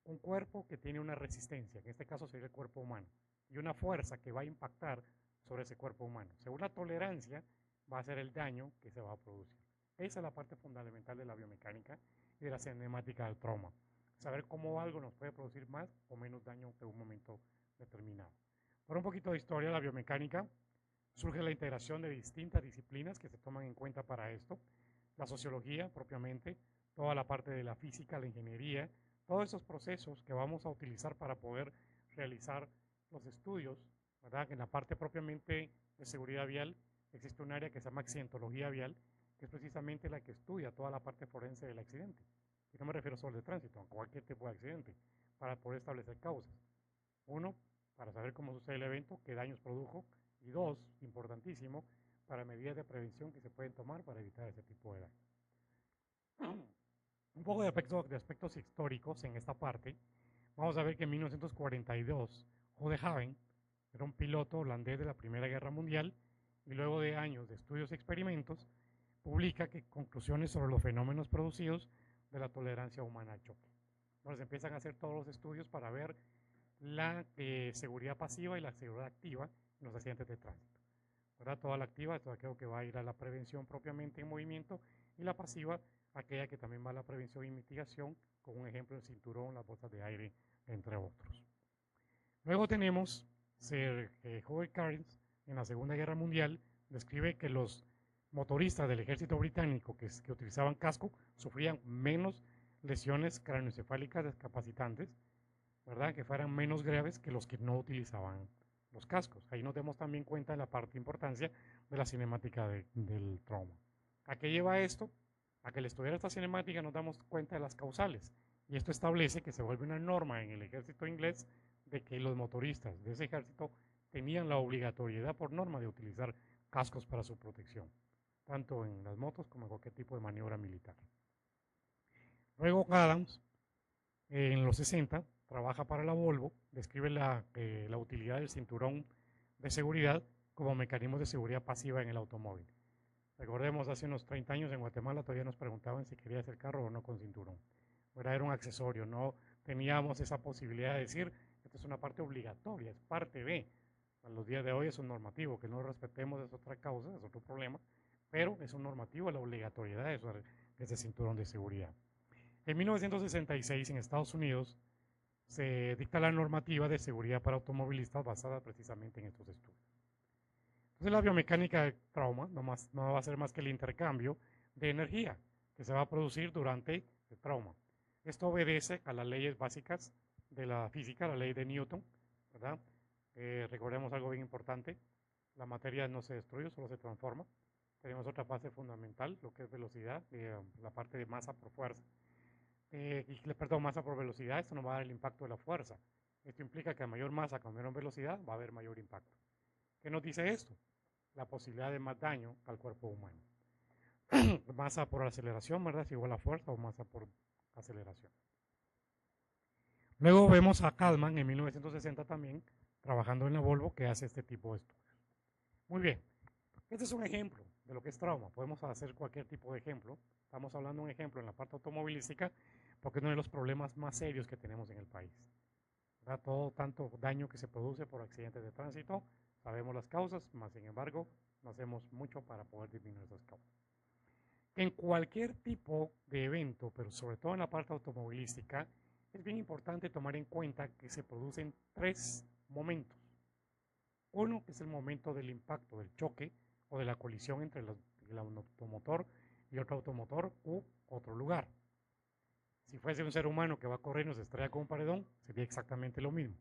Speaker 2: un cuerpo que tiene una resistencia, que en este caso sería el cuerpo humano, y una fuerza que va a impactar sobre ese cuerpo humano. Según la tolerancia, va a ser el daño que se va a producir. Esa es la parte fundamental de la biomecánica y de la cinemática del trauma. Saber cómo algo nos puede producir más o menos daño en un momento determinado. Por un poquito de historia, la biomecánica surge la integración de distintas disciplinas que se toman en cuenta para esto, la sociología propiamente, toda la parte de la física, la ingeniería, todos esos procesos que vamos a utilizar para poder realizar los estudios, ¿verdad? En la parte propiamente de seguridad vial existe un área que se llama accidentología vial, que es precisamente la que estudia toda la parte forense del accidente. Y no me refiero solo al de tránsito, a cualquier tipo de accidente, para poder establecer causas. Uno, para saber cómo sucede el evento, qué daños produjo, y dos, importantísimo, para medidas de prevención que se pueden tomar para evitar ese tipo de daño. Un poco de aspectos históricos en esta parte. Vamos a ver que en 1942, Jode Haven era un piloto holandés de la Primera Guerra Mundial y luego de años de estudios y experimentos, publica que conclusiones sobre los fenómenos producidos de la tolerancia humana al choque. Entonces empiezan a hacer todos los estudios para ver la seguridad pasiva y la seguridad activa en los accidentes de tránsito. ¿Verdad? Toda la activa, esto creo que va a ir a la prevención propiamente en movimiento, y la pasiva, aquella que también va a la prevención y mitigación, con un ejemplo el cinturón, las bolsas de aire, entre otros. Luego tenemos Sir Howard Carnes, en la Segunda Guerra Mundial, describe que los motoristas del ejército británico que utilizaban casco sufrían menos lesiones craneoencefálicas discapacitantes, ¿verdad? Que fueran menos graves que los que no utilizaban los cascos. Ahí nos damos también cuenta de la parte de importancia de la cinemática del trauma. ¿A qué lleva esto? A que al estudiar esta cinemática nos damos cuenta de las causales. Y esto establece que se vuelve una norma en el ejército inglés de que los motoristas de ese ejército tenían la obligatoriedad por norma de utilizar cascos para su protección, tanto en las motos como en cualquier tipo de maniobra militar. Luego Adams, en los 60, trabaja para la Volvo, describe la utilidad del cinturón de seguridad como mecanismo de seguridad pasiva en el automóvil. Recordemos, hace unos 30 años en Guatemala todavía nos preguntaban si quería hacer carro o no con cinturón. Era un accesorio, no teníamos esa posibilidad de decir, esto es una parte obligatoria, es parte de. A los días de hoy es un normativo, que no lo respetemos es otra causa, es otro problema, pero es un normativo la obligatoriedad de ese cinturón de seguridad. En 1966, en Estados Unidos, se dicta la normativa de seguridad para automovilistas basada precisamente en estos estudios. Entonces, la biomecánica del trauma no va a ser más que el intercambio de energía que se va a producir durante el trauma. Esto obedece a las leyes básicas de la física, la ley de Newton, ¿verdad? Recordemos algo bien importante, la materia no se destruye, solo se transforma. Tenemos otra fase fundamental, lo que es velocidad, la parte de masa por fuerza. Perdón, masa por velocidad, esto nos va a dar el impacto de la fuerza. Esto implica que a mayor masa con menor velocidad va a haber mayor impacto. ¿Qué nos dice esto? La posibilidad de más daño al cuerpo humano. Masa por aceleración, ¿verdad? Es igual a fuerza, o masa por aceleración. Luego vemos a Kalman en 1960 también, trabajando en la Volvo, que hace este tipo de estudios. Muy bien, este es un ejemplo de lo que es trauma. Podemos hacer cualquier tipo de ejemplo. Estamos hablando de un ejemplo en la parte automovilística, porque es uno de los problemas más serios que tenemos en el país. ¿Verdad? Todo tanto daño que se produce por accidentes de tránsito, sabemos las causas, más sin embargo, no hacemos mucho para poder disminuir esas causas. En cualquier tipo de evento, pero sobre todo en la parte automovilística, es bien importante tomar en cuenta que se producen tres momentos. Uno, que es el momento del impacto, del choque o de la colisión entre el automotor y otro automotor u otro lugar. Si fuese un ser humano que va corriendo y se estrella con un paredón, sería exactamente lo mismo.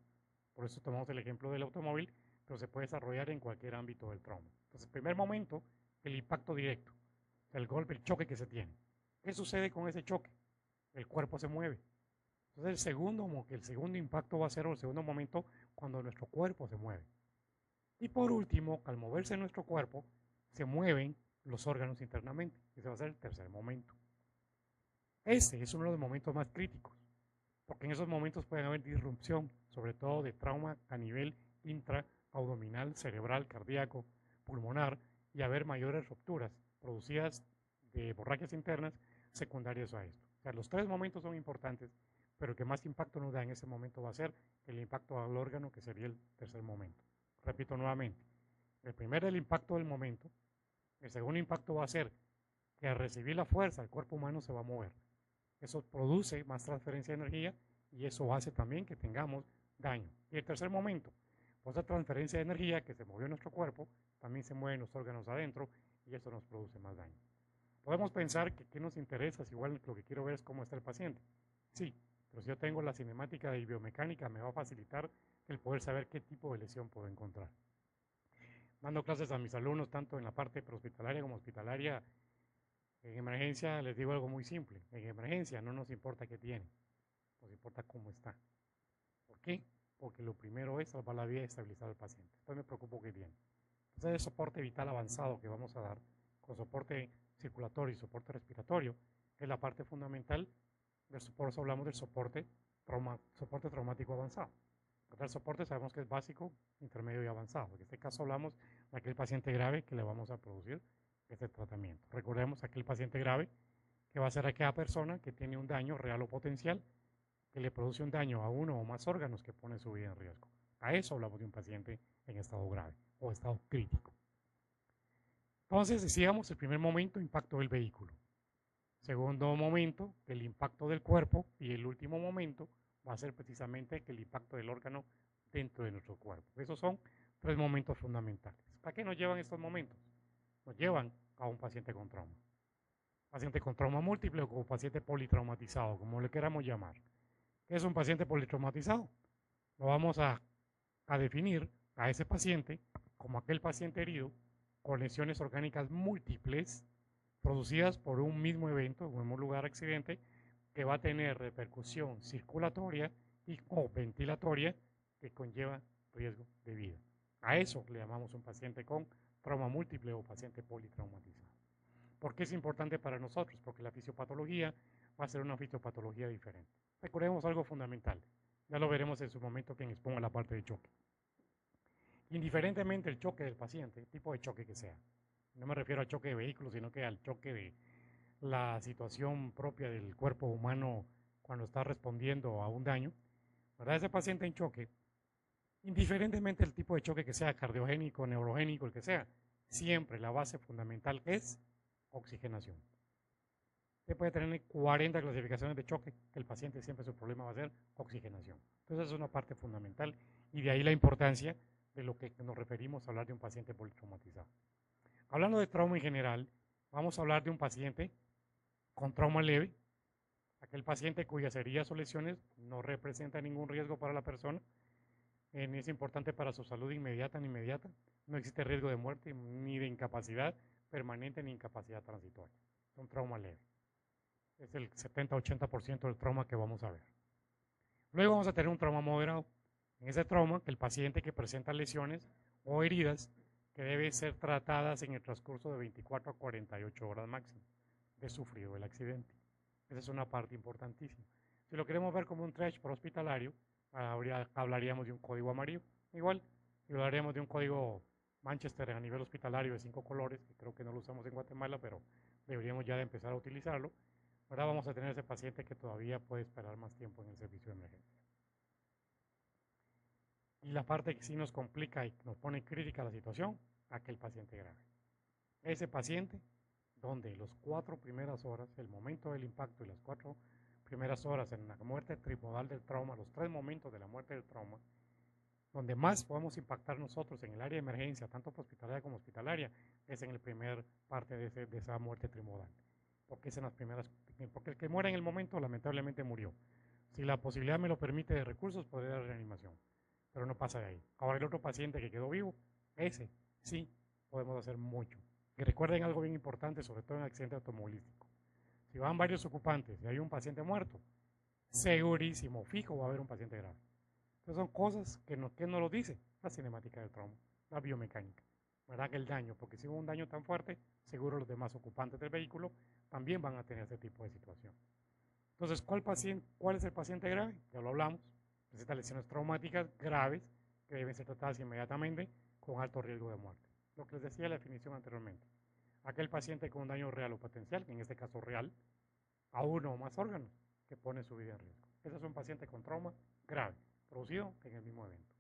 Speaker 2: Por eso tomamos el ejemplo del automóvil, pero se puede desarrollar en cualquier ámbito del trauma. Entonces, primer momento, el impacto directo, el golpe, el choque que se tiene. ¿Qué sucede con ese choque? El cuerpo se mueve. Entonces, el segundo impacto va a ser, o el segundo momento, cuando nuestro cuerpo se mueve. Y por último, al moverse nuestro cuerpo, se mueven los órganos internamente. Ese va a ser el tercer momento. Ese es uno de los momentos más críticos, porque en esos momentos pueden haber disrupción, sobre todo de trauma a nivel intraabdominal, cerebral, cardíaco, pulmonar, y haber mayores rupturas producidas de hemorragias internas secundarias a esto. O sea, los tres momentos son importantes, pero el que más impacto nos da en ese momento va a ser el impacto al órgano, que sería el tercer momento. Repito nuevamente, el primero es el impacto del momento, el segundo impacto va a ser que al recibir la fuerza el cuerpo humano se va a mover. Eso produce más transferencia de energía y eso hace también que tengamos daño. Y el tercer momento, por esa transferencia de energía que se movió en nuestro cuerpo, también se mueven los órganos adentro y eso nos produce más daño. Podemos pensar que qué nos interesa, si igual lo que quiero ver es cómo está el paciente. Sí, pero si yo tengo la cinemática de biomecánica me va a facilitar el poder saber qué tipo de lesión puedo encontrar. Dando clases a mis alumnos, tanto en la parte prehospitalaria como hospitalaria, en emergencia les digo algo muy simple. En emergencia no nos importa qué tiene, nos importa cómo está. ¿Por qué? Porque lo primero es salvar la vida y estabilizar al paciente. Entonces me preocupo qué tiene. Entonces el soporte vital avanzado que vamos a dar, con soporte circulatorio y soporte respiratorio, que es la parte fundamental por eso hablamos del soporte traumático avanzado. El soporte sabemos que es básico, intermedio y avanzado. En este caso hablamos de aquel paciente grave que le vamos a producir este tratamiento. Recordemos aquel paciente grave que va a ser aquella persona que tiene un daño real o potencial que le produce un daño a uno o más órganos que pone su vida en riesgo. A eso hablamos de un paciente en estado grave o estado crítico. Entonces decíamos el primer momento, impacto del vehículo. Segundo momento, el impacto del cuerpo, y el último momento va a ser precisamente el impacto del órgano dentro de nuestro cuerpo. Esos son tres momentos fundamentales. ¿Para qué nos llevan estos momentos? Nos llevan a un paciente con trauma. Paciente con trauma múltiple o paciente politraumatizado, como le queramos llamar. ¿Qué es un paciente politraumatizado? Lo vamos a definir a ese paciente como aquel paciente herido con lesiones orgánicas múltiples producidas por un mismo evento, un mismo lugar accidente, que va a tener repercusión circulatoria y o ventilatoria que conlleva riesgo de vida. A eso le llamamos un paciente con trauma múltiple o paciente politraumatizado. ¿Por qué es importante para nosotros? Porque la fisiopatología va a ser una fisiopatología diferente. Recordemos algo fundamental, ya lo veremos en su momento que exponga la parte de choque. Indiferentemente el choque del paciente, el tipo de choque que sea, no me refiero al choque de vehículos, sino que al choque de la situación propia del cuerpo humano cuando está respondiendo a un daño, ¿verdad? Ese paciente en choque, indiferentemente del tipo de choque que sea, cardiogénico, neurogénico, el que sea, siempre la base fundamental es oxigenación. Usted puede tener 40 clasificaciones de choque, que el paciente siempre su problema va a ser oxigenación. Entonces es una parte fundamental y de ahí la importancia de lo que nos referimos a hablar de un paciente politraumatizado. Hablando de trauma en general, vamos a hablar de un paciente con trauma leve, aquel paciente cuyas heridas o lesiones no representan ningún riesgo para la persona, es importante para su salud inmediata, no existe riesgo de muerte ni de incapacidad permanente ni incapacidad transitoria, es un trauma leve. Es el 70-80% del trauma que vamos a ver. Luego vamos a tener un trauma moderado. En ese trauma, el paciente que presenta lesiones o heridas que deben ser tratadas en el transcurso de 24 a 48 horas máximo de sufrido el accidente. Esa es una parte importantísima. Si lo queremos ver como un triage hospitalario, hablaríamos de un código amarillo. Igual, si hablaríamos de un código Manchester a nivel hospitalario de 5 colores, que creo que no lo usamos en Guatemala, pero deberíamos ya de empezar a utilizarlo. Ahora vamos a tener ese paciente que todavía puede esperar más tiempo en el servicio de emergencia. Y la parte que sí nos complica y nos pone crítica la situación, aquel paciente grave. Ese paciente donde las 4 primeras horas, el momento del impacto y las 4 primeras horas en la muerte trimodal del trauma, los 3 momentos de la muerte del trauma, donde más podemos impactar nosotros en el área de emergencia, tanto hospitalaria como hospitalaria, es en la primera parte de esa muerte trimodal. Porque es en las primeras, porque el que muere en el momento lamentablemente murió. Si la posibilidad me lo permite de recursos, podría dar reanimación, pero no pasa de ahí. Ahora el otro paciente que quedó vivo, ese sí podemos hacer mucho. Y recuerden algo bien importante, sobre todo en accidente automovilístico. Si van varios ocupantes y hay un paciente muerto, segurísimo, fijo, va a haber un paciente grave. Entonces son cosas que ¿quién nos lo dice? La cinemática del trauma, la biomecánica. ¿Verdad? Que el daño, porque si hubo un daño tan fuerte, seguro los demás ocupantes del vehículo también van a tener ese tipo de situación. Entonces, ¿cuál es el paciente grave? Ya lo hablamos. Presenta lesiones traumáticas graves que deben ser tratadas inmediatamente con alto riesgo de muerte. Lo que les decía la definición anteriormente. Aquel paciente con un daño real o potencial, en este caso real, a uno o más órganos, que pone su vida en riesgo. Ese es un paciente con trauma grave, producido en el mismo evento.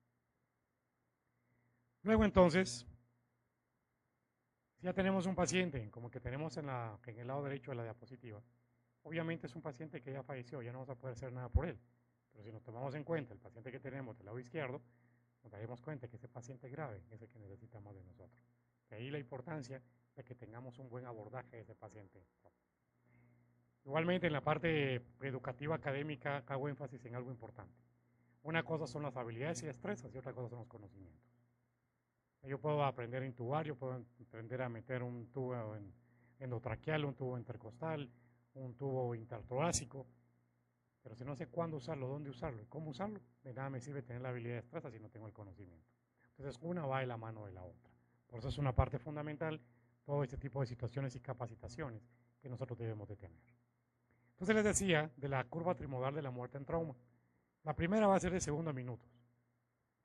Speaker 2: Luego entonces, si ya tenemos un paciente, como que tenemos en el lado derecho de la diapositiva, obviamente es un paciente que ya falleció, ya no vamos a poder hacer nada por él. Pero si nos tomamos en cuenta el paciente que tenemos del lado izquierdo, nos daremos cuenta que ese paciente grave es el que necesita más de nosotros. De ahí la importancia de que tengamos un buen abordaje de ese paciente. Igualmente, en la parte educativa académica, hago énfasis en algo importante. Una cosa son las habilidades y destrezas y otra cosa son los conocimientos. Yo puedo aprender a intubar, yo puedo aprender a meter un tubo endotraqueal, un tubo intercostal, un tubo intertorácico, pero si no sé cuándo usarlo, dónde usarlo y cómo usarlo, de nada me sirve tener la habilidad de destreza si no tengo el conocimiento. Entonces, una va de la mano de la otra. Por eso es una parte fundamental todo este tipo de situaciones y capacitaciones que nosotros debemos de tener. Entonces les decía de la curva trimodal de la muerte en trauma. La primera va a ser de segundo a minutos,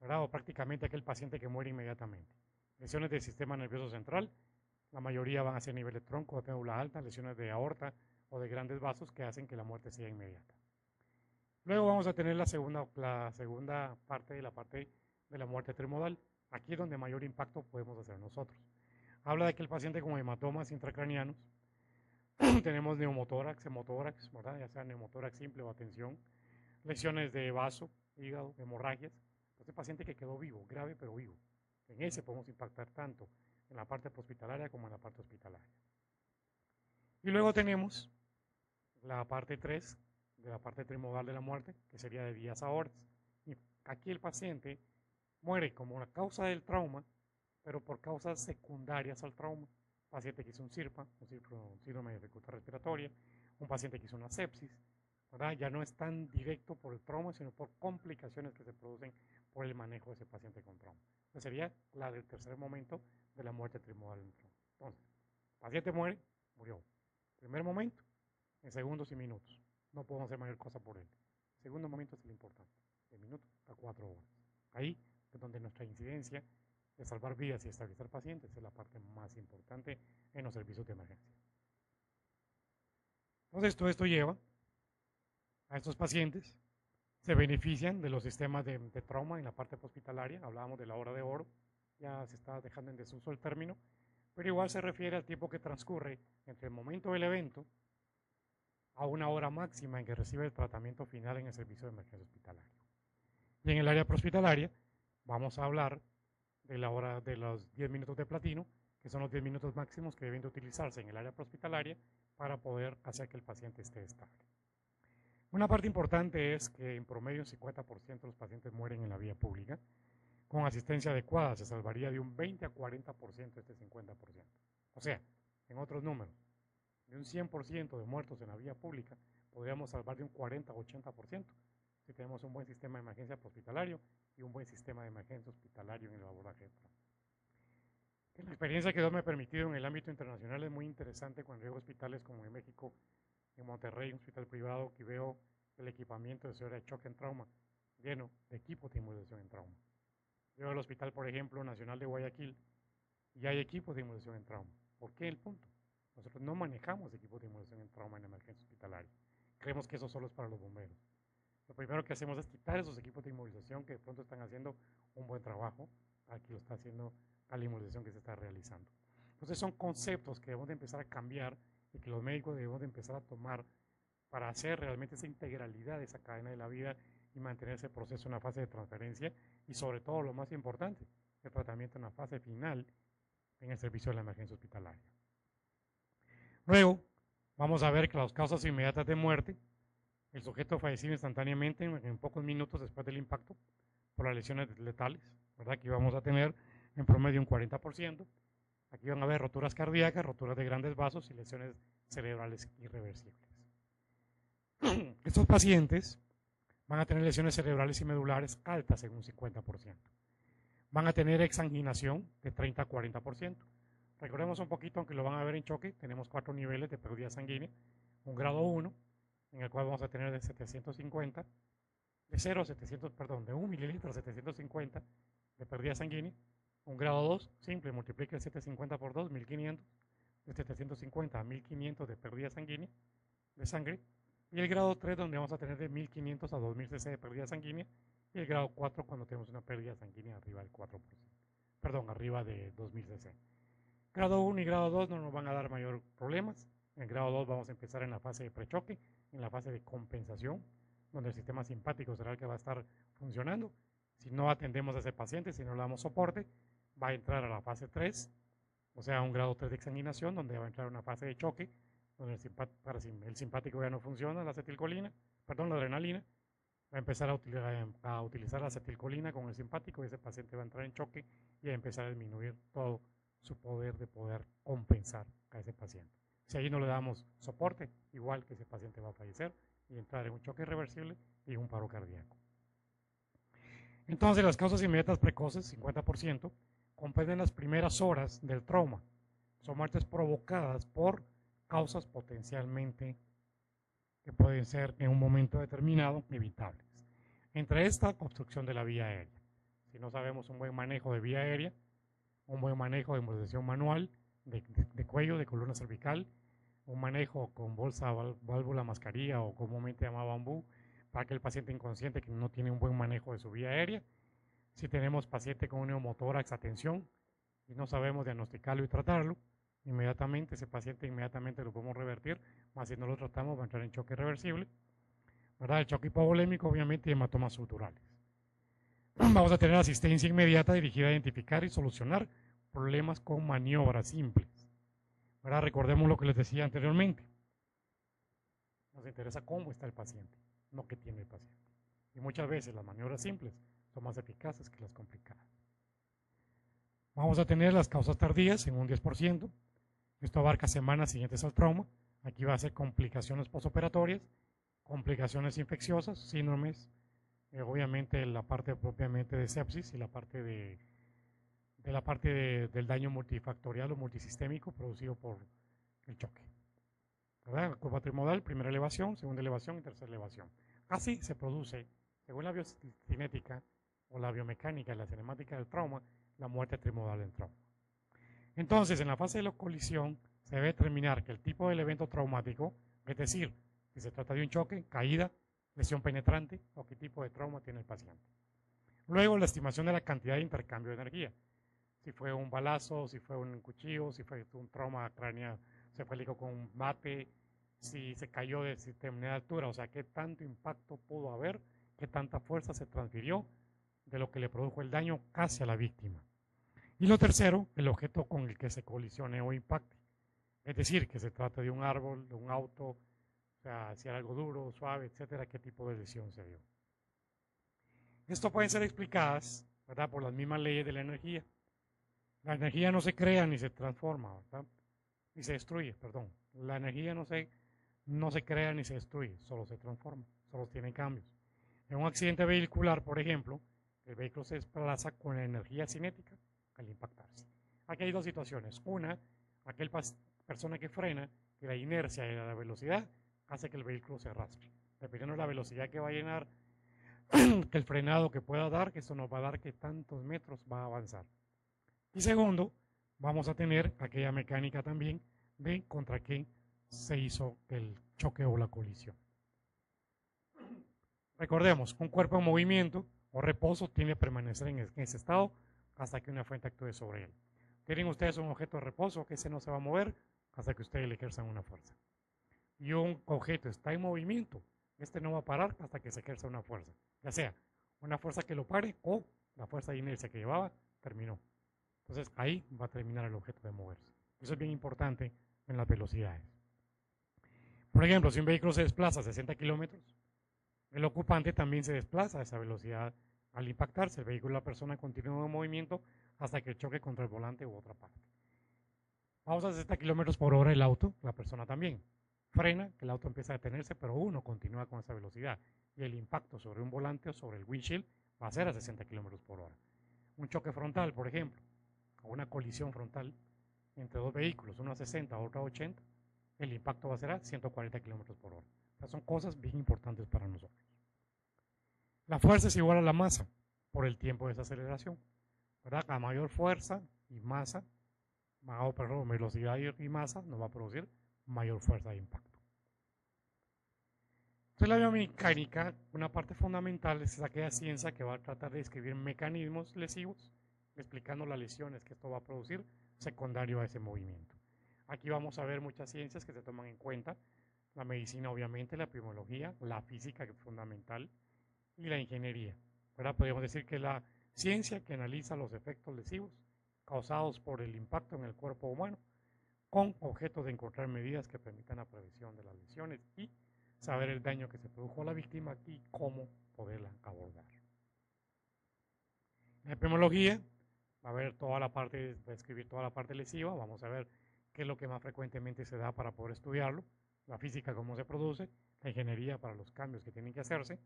Speaker 2: ¿verdad? O prácticamente aquel paciente que muere inmediatamente. Lesiones del sistema nervioso central, la mayoría van a ser a nivel de tronco, de médula alta, lesiones de aorta o de grandes vasos que hacen que la muerte sea inmediata. Luego vamos a tener la segunda parte de la muerte trimodal. Aquí es donde mayor impacto podemos hacer nosotros. Habla de que el paciente con hematomas intracranianos, tenemos neumotórax, hemotórax, ¿verdad? Ya sea neumotórax simple o atención, lesiones de vaso, hígado, hemorragias. Este paciente que quedó vivo, grave pero vivo. En ese podemos impactar tanto en la parte hospitalaria como en la parte hospitalaria. Y luego tenemos la parte 3 de la parte trimodal de la muerte, que sería de vías aortas. Y aquí el paciente muere como una causa del trauma, pero por causas secundarias al trauma. Un paciente que hizo un SIRPA, un síndrome de dificultad respiratoria, un paciente que hizo una sepsis, ¿verdad? Ya no es tan directo por el trauma, sino por complicaciones que se producen por el manejo de ese paciente con trauma. Esa sería la del tercer momento de la muerte trimodal del trauma. Entonces, el paciente muere, murió. Primer momento, en segundos y minutos. No podemos hacer mayor cosa por él. El segundo momento es el importante, de minutos a 4 horas. Ahí es donde nuestra incidencia de salvar vidas y estabilizar pacientes es la parte más importante en los servicios de emergencia. Entonces, todo esto lleva a estos pacientes, se benefician de los sistemas de trauma en la parte hospitalaria. Hablábamos de la hora de oro, ya se está dejando en desuso el término, pero igual se refiere al tiempo que transcurre entre el momento del evento a una hora máxima en que recibe el tratamiento final en el servicio de emergencia hospitalaria. Y en el área prehospitalaria vamos a hablar de la hora de los 10 minutos de platino, que son los 10 minutos máximos que deben de utilizarse en el área prehospitalaria para poder hacer que el paciente esté estable. Una parte importante es que en promedio un 50% de los pacientes mueren en la vía pública. Con asistencia adecuada se salvaría de un 20 a 40% este 50%. O sea, en otros números, de un 100% de muertos en la vía pública, podríamos salvar de un 40 a 80% si tenemos un buen sistema de emergencia hospitalario y un buen sistema de emergencia hospitalario en el abordaje de trauma. La experiencia que Dios me ha permitido en el ámbito internacional es muy interesante cuando llego a hospitales como en México, en Monterrey, un hospital privado, que veo el equipamiento de seguridad de choque en trauma lleno de equipos de inmunización en trauma. Llego al hospital, por ejemplo, nacional de Guayaquil, y hay equipos de inmunización en trauma. ¿Por qué el punto? Nosotros no manejamos equipos de inmunización en trauma en emergencia hospitalaria. Creemos que eso solo es para los bomberos. Lo primero que hacemos es quitar esos equipos de inmunización que de pronto están haciendo un buen trabajo al que lo está haciendo a la inmunización que se está realizando. Entonces son conceptos que debemos de empezar a cambiar y que los médicos debemos de empezar a tomar para hacer realmente esa integralidad de esa cadena de la vida y mantener ese proceso en una fase de transferencia y sobre todo lo más importante, el tratamiento en la fase final en el servicio de la emergencia hospitalaria. Luego vamos a ver que las causas inmediatas de muerte, el sujeto fallecido instantáneamente en pocos minutos después del impacto por las lesiones letales, ¿verdad? Aquí vamos a tener en promedio un 40%. Aquí van a haber roturas cardíacas, roturas de grandes vasos y lesiones cerebrales irreversibles. Estos pacientes van a tener lesiones cerebrales y medulares altas en un 50%. Van a tener exanginación de 30 a 40%. Recordemos un poquito, aunque lo van a ver en choque, tenemos 4 niveles de pérdida sanguínea. Un grado 1, en el cual vamos a tener de 750, de 0 a 700, perdón, de 1 mililitro a 750 de pérdida sanguínea. Un grado 2, simple, multiplica el 750 por 2, 1500, de 750 a 1500 de pérdida sanguínea, de sangre. Y el grado 3, donde vamos a tener de 1500 a 2000 cc de pérdida sanguínea. Y el grado 4, cuando tenemos una pérdida sanguínea arriba del 4%. Perdón, arriba de 2000 cc. Grado 1 y grado 2 no nos van a dar mayor problemas. En el grado 2 vamos a empezar en la fase de prechoque, en la fase de compensación, donde el sistema simpático será el que va a estar funcionando. Si no atendemos a ese paciente, si no le damos soporte, va a entrar a la fase 3, o sea, un grado 3 de exsanguinación, donde va a entrar una fase de choque, donde el simpático ya no funciona, la acetilcolina, perdón, la adrenalina, va a empezar a utilizar la acetilcolina con el simpático y ese paciente va a entrar en choque y a empezar a disminuir todo su poder de poder compensar a ese paciente. Si ahí no le damos soporte, igual que ese paciente va a fallecer y entrar en un choque irreversible y un paro cardíaco. Entonces, las causas inmediatas precoces, 50%, comprenden las primeras horas del trauma. Son muertes provocadas por causas potencialmente que pueden ser en un momento determinado evitables. Entre esta, obstrucción de la vía aérea. Si no sabemos un buen manejo de vía aérea, un buen manejo de embolización manual, de cuello, de columna cervical, un manejo con bolsa, válvula, mascarilla o comúnmente llamado bambú, para que el paciente inconsciente que no tiene un buen manejo de su vía aérea. Si tenemos paciente con un neumotórax a tensión y no sabemos diagnosticarlo y tratarlo, inmediatamente ese paciente inmediatamente lo podemos revertir, más si no lo tratamos va a entrar en choque irreversible, ¿verdad? El choque hipovolémico obviamente y hematomas suturales. Vamos a tener asistencia inmediata dirigida a identificar y solucionar problemas con maniobras simples, ¿verdad? Recordemos lo que les decía anteriormente. Nos interesa cómo está el paciente, no qué tiene el paciente. Y muchas veces las maniobras simples son más eficaces que las complicadas. Vamos a tener las causas tardías en un 10%. Esto abarca semanas siguientes al trauma. Aquí va a ser complicaciones postoperatorias, complicaciones infecciosas, síndromes, obviamente la parte propiamente de sepsis y la parte del daño multifactorial o multisistémico producido por el choque. ¿Verdad? La curva trimodal, primera elevación, segunda elevación y tercera elevación. Así se produce, según la biocinética o la biomecánica y la cinemática del trauma, la muerte trimodal en trauma. Entonces, en la fase de la colisión, se debe determinar que el tipo del evento traumático, es decir, si se trata de un choque, caída, lesión penetrante o qué tipo de trauma tiene el paciente. Luego, la estimación de la cantidad de intercambio de energía. Si fue un balazo, si fue un cuchillo, si fue un trauma craneoencefálico con un bate, si se cayó de determinada altura, o sea, qué tanto impacto pudo haber, qué tanta fuerza se transfirió de lo que le produjo el daño casi a la víctima. Y lo tercero, el objeto con el que se colisione o impacte. Es decir, que se trata de un árbol, de un auto, o sea, si era algo duro, suave, etcétera, qué tipo de lesión se dio. Esto pueden ser explicadas, ¿verdad?, por las mismas leyes de la energía. La energía no se crea ni se transforma, ¿verdad? Ni se destruye, perdón. La energía no se crea ni se destruye, solo se transforma, solo tiene cambios. En un accidente vehicular, por ejemplo, el vehículo se desplaza con energía cinética al impactarse. Aquí hay dos situaciones. Una, aquel persona que frena, que la inercia y la velocidad hace que el vehículo se arrastre. Dependiendo de la velocidad que va a llenar, que el frenado que pueda dar, que eso nos va a dar que tantos metros va a avanzar. Y segundo, vamos a tener aquella mecánica también de contra qué se hizo el choque o la colisión. Recordemos, un cuerpo en movimiento o reposo tiene que permanecer en ese estado hasta que una fuente actúe sobre él. Tienen ustedes un objeto de reposo que ese no se va a mover hasta que ustedes le ejerzan una fuerza. Y un objeto está en movimiento, este no va a parar hasta que se ejerza una fuerza, ya sea una fuerza que lo pare o la fuerza de inercia que llevaba terminó. Entonces ahí va a terminar el objeto de moverse. Eso es bien importante en las velocidades. Por ejemplo, si un vehículo se desplaza a 60 kilómetros, el ocupante también se desplaza a esa velocidad al impactarse. El vehículo y la persona continúan en movimiento hasta que choque contra el volante u otra parte. Vamos a 60 kilómetros por hora el auto, la persona también. Frena, que el auto empieza a detenerse, pero uno continúa con esa velocidad. Y el impacto sobre un volante o sobre el windshield va a ser a 60 kilómetros por hora. Un choque frontal, por ejemplo, o una colisión frontal entre dos vehículos, uno a 60, otro a 80, el impacto va a ser a 140 kilómetros por hora. O sea, son cosas bien importantes para nosotros. La fuerza es igual a la masa por el tiempo de esa aceleración, ¿verdad? A mayor fuerza y masa, velocidad y masa nos va a producir mayor fuerza de impacto. Entonces la biomecánica, una parte fundamental es aquella ciencia que va a tratar de describir mecanismos lesivos, explicando las lesiones que esto va a producir secundario a ese movimiento. Aquí vamos a ver muchas ciencias que se toman en cuenta, la medicina obviamente, la epidemiología, la física que es fundamental y la ingeniería. ¿Verdad? Podríamos decir que la ciencia que analiza los efectos lesivos causados por el impacto en el cuerpo humano, con objeto de encontrar medidas que permitan la prevención de las lesiones y saber el daño que se produjo a la víctima y cómo poderla abordar. En epidemiología va a ver toda la parte, va a escribir toda la parte lesiva, vamos a ver qué es lo que más frecuentemente se da para poder estudiarlo, la física cómo se produce, la ingeniería para los cambios que tienen que hacerse,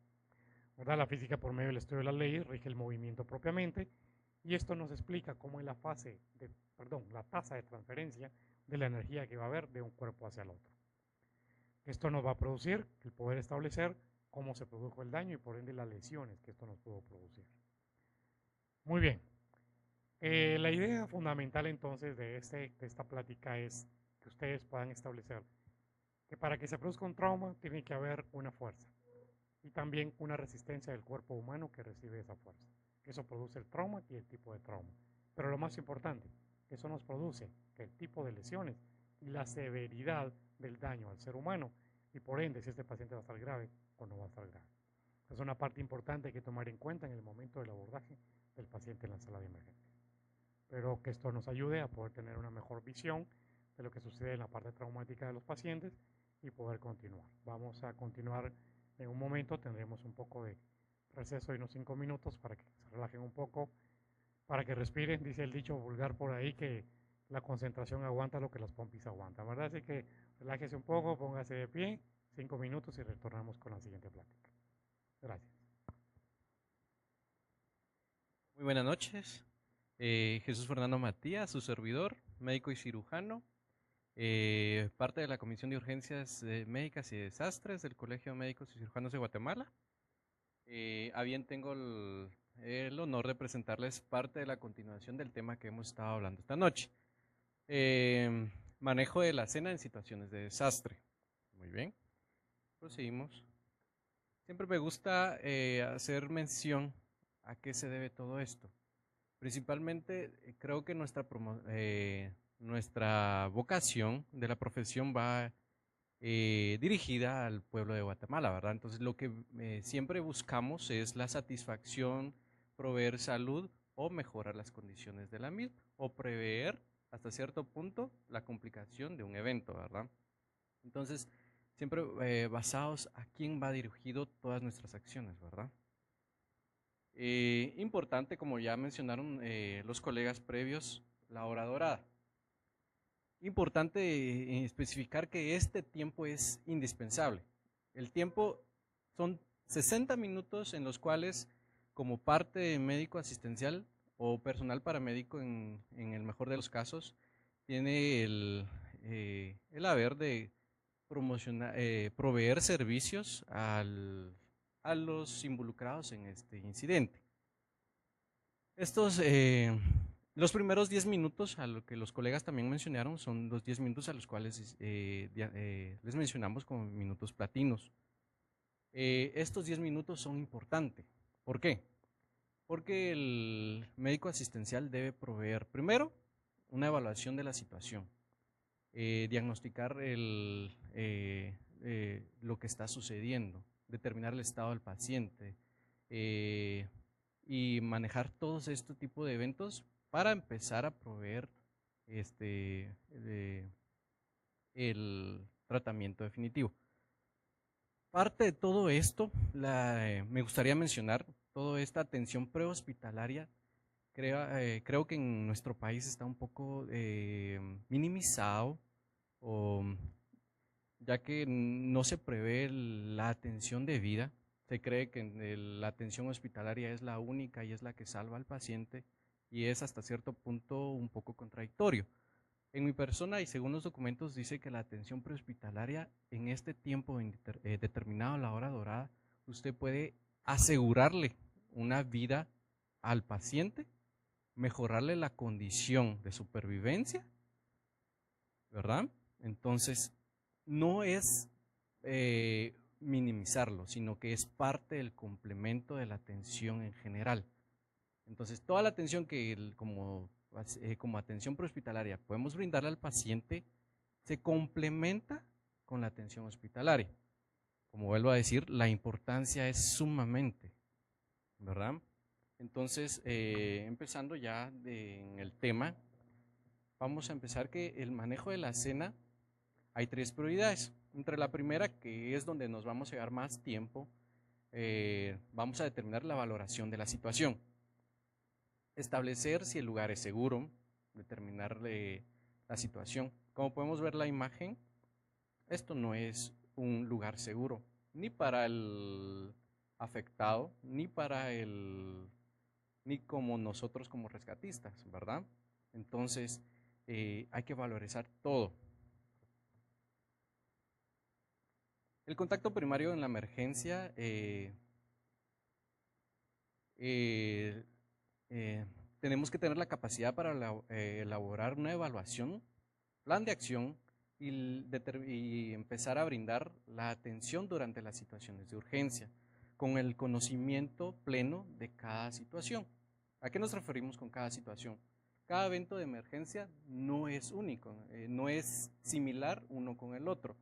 Speaker 2: ¿verdad? La física por medio del estudio de las leyes rige el movimiento propiamente y esto nos explica cómo es la la tasa de transferencia de la energía que va a haber de un cuerpo hacia el otro. Esto nos va a producir el poder establecer cómo se produjo el daño y por ende las lesiones que esto nos pudo producir. Muy bien. La idea fundamental entonces de esta plática es que ustedes puedan establecer que para que se produzca un trauma tiene que haber una fuerza y también una resistencia del cuerpo humano que recibe esa fuerza. Eso produce el trauma y el tipo de trauma. Pero lo más importante, eso nos produce que el tipo de lesiones y la severidad del daño al ser humano y por ende si este paciente va a estar grave o no va a estar grave. Es una parte importante que hay que tomar en cuenta en el momento del abordaje del paciente en la sala de emergencia. Espero que esto nos ayude a poder tener una mejor visión de lo que sucede en la parte traumática de los pacientes y poder continuar. Vamos a continuar en un momento, tendremos un poco de receso de unos 5 minutos para que se relajen un poco, para que respiren, dice el dicho vulgar por ahí que la concentración aguanta lo que las pompis aguantan, ¿verdad? Así que relájese un poco, póngase de pie, 5 minutos y retornamos con la siguiente plática. Gracias.
Speaker 3: Muy buenas noches. Jesús Fernando Matías, su servidor, médico y cirujano, parte de la Comisión de Urgencias Médicas y Desastres del Colegio de Médicos y Cirujanos de Guatemala. A bien tengo el honor de presentarles parte de la continuación del tema que hemos estado hablando esta noche. Manejo de la escena en situaciones de desastre. Muy bien, proseguimos. Siempre me gusta hacer mención a qué se debe todo esto. Principalmente creo que nuestra vocación de la profesión va dirigida al pueblo de Guatemala, ¿verdad? Entonces lo que siempre buscamos es la satisfacción, proveer salud o mejorar las condiciones de la misma o prever hasta cierto punto la complicación de un evento, ¿verdad? Entonces siempre basados a quién va dirigido todas nuestras acciones, ¿verdad? Importante, como ya mencionaron los colegas previos, la hora dorada. Importante especificar que este tiempo es indispensable. El tiempo son 60 minutos en los cuales, como parte médico asistencial o personal paramédico en el mejor de los casos, tiene el haber de proveer servicios a los involucrados en este incidente. Los primeros 10 minutos, a lo que los colegas también mencionaron, son los 10 minutos a los cuales les mencionamos como minutos platinos. Estos 10 minutos son importantes. ¿Por qué? Porque el médico asistencial debe proveer, primero, una evaluación de la situación, diagnosticar lo que está sucediendo, determinar el estado del paciente y manejar todos este tipo de eventos para empezar a proveer el tratamiento definitivo. Parte de todo esto, me gustaría mencionar toda esta atención prehospitalaria. Creo que en nuestro país está un poco minimizado, ya que no se prevé la atención debida. Se cree que la atención hospitalaria es la única y es la que salva al paciente, y es hasta cierto punto un poco contradictorio. En mi persona y según los documentos dice que la atención prehospitalaria en este tiempo determinado, la hora dorada, usted puede asegurarle una vida al paciente, mejorarle la condición de supervivencia, ¿verdad? Entonces, no es minimizarlo, sino que es parte del complemento de la atención en general. Entonces, toda la atención que como atención prehospitalaria podemos brindarle al paciente se complementa con la atención hospitalaria. Como vuelvo a decir, la importancia es sumamente, ¿verdad? Entonces, empezando ya en el tema, vamos a empezar que el manejo de la escena, hay 3 prioridades. Entre la primera, que es donde nos vamos a llevar más tiempo, vamos a determinar la valoración de la situación. Establecer si el lugar es seguro, determinar la situación. Como podemos ver la imagen, esto no es un lugar seguro, ni para el afectado, ni como nosotros como rescatistas, ¿verdad? Entonces, hay que valorizar todo. El contacto primario en la emergencia, tenemos que tener la capacidad para elaborar una evaluación, plan de acción y empezar a brindar la atención durante las situaciones de urgencia, con el conocimiento pleno de cada situación. ¿A qué nos referimos con cada situación? Cada evento de emergencia no es único, no es similar uno con el otro.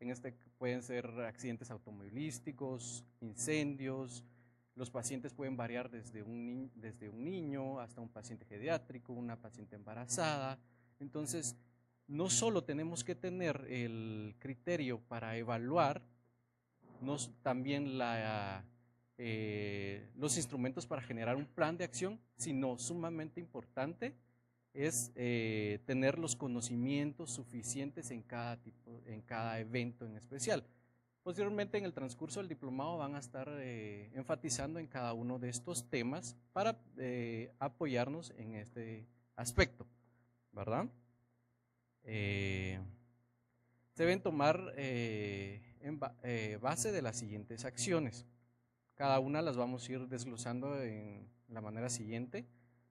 Speaker 3: En este pueden ser accidentes automovilísticos, incendios. Los pacientes pueden variar desde un niño hasta un paciente geriátrico, una paciente embarazada. Entonces, no solo tenemos que tener el criterio para evaluar, también los instrumentos para generar un plan de acción, sino sumamente importante es tener los conocimientos suficientes en cada evento en especial. Posteriormente, en el transcurso del diplomado van a estar enfatizando en cada uno de estos temas para apoyarnos en este aspecto, ¿verdad? Se deben tomar base de las siguientes acciones. Cada una las vamos a ir desglosando en la manera siguiente: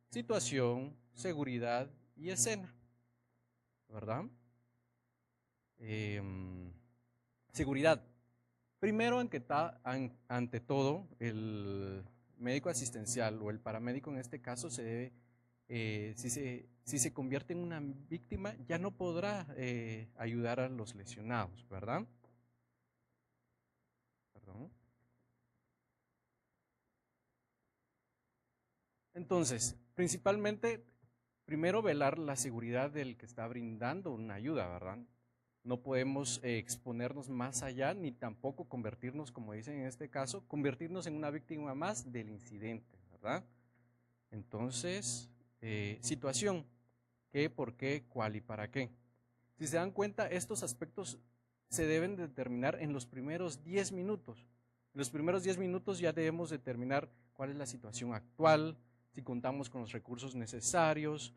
Speaker 3: situación, seguridad y escena, ¿verdad? Seguridad. Primero, ante todo, el médico asistencial o el paramédico en este caso se debe, si se convierte en una víctima, ya no podrá ayudar a los lesionados, ¿verdad? Perdón. Entonces, principalmente, primero velar la seguridad del que está brindando una ayuda, ¿verdad? No podemos exponernos más allá, ni tampoco convertirnos, como dicen en este caso, convertirnos en una víctima más del incidente, ¿verdad? Entonces, situación, qué, por qué, cuál y para qué. Si se dan cuenta, estos aspectos se deben determinar en los primeros 10 minutos. En los primeros 10 minutos ya debemos determinar cuál es la situación actual, si contamos con los recursos necesarios,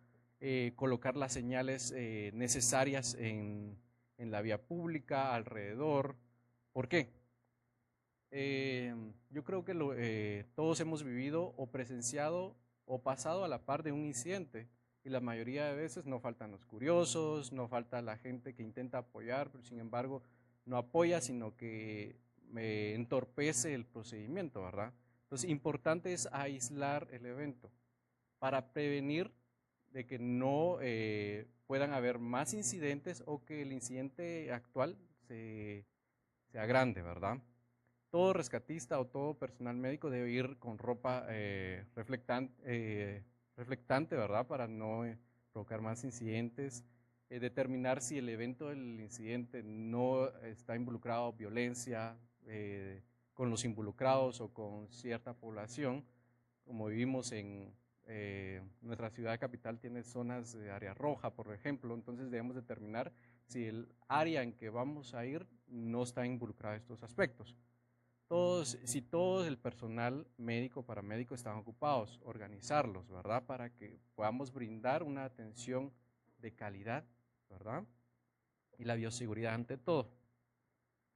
Speaker 3: colocar las señales necesarias en la vía pública, alrededor. ¿Por qué? Yo creo que todos hemos vivido o presenciado o pasado a la par de un incidente, y la mayoría de veces no faltan los curiosos, no falta la gente que intenta apoyar, pero sin embargo no apoya, sino que entorpece el procedimiento, ¿verdad? Entonces, importante es aislar el evento para prevenir de que no puedan haber más incidentes o que el incidente actual sea grande, ¿verdad? Todo rescatista o todo personal médico debe ir con ropa reflectante, ¿verdad? Para no provocar más incidentes. Determinar si el evento del incidente no está involucrado violencia con los involucrados o con cierta población. Como vivimos en nuestra ciudad capital, tiene zonas de área roja, por ejemplo, entonces debemos determinar si el área en que vamos a ir no está involucrado en estos aspectos. Si todo el personal médico, paramédico están ocupados, organizarlos, ¿verdad? Para que podamos brindar una atención de calidad, ¿verdad? Y la bioseguridad ante todo.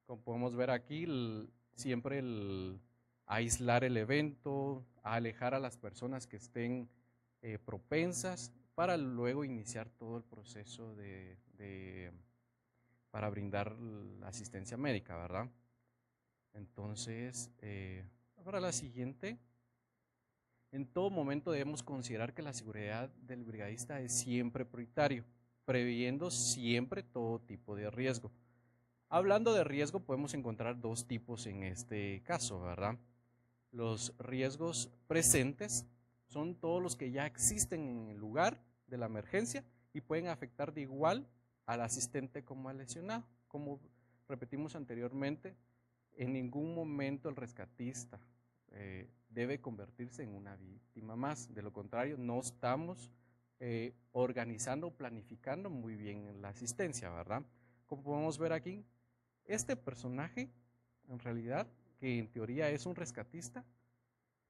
Speaker 3: Como podemos ver aquí, siempre aislar el evento, alejar a las personas que estén propensas, para luego iniciar todo el proceso para brindar la asistencia médica, ¿verdad? Entonces, para la siguiente, en todo momento debemos considerar que la seguridad del brigadista es siempre prioritario, previendo siempre todo tipo de riesgo. Hablando de riesgo, podemos encontrar dos tipos en este caso, ¿verdad? Los riesgos presentes son todos los que ya existen en el lugar de la emergencia y pueden afectar de igual al asistente como al lesionado. Como repetimos anteriormente, en ningún momento el rescatista debe convertirse en una víctima más. De lo contrario, no estamos organizando o planificando muy bien la asistencia, ¿verdad? Como podemos ver aquí, este personaje, en realidad, que en teoría es un rescatista,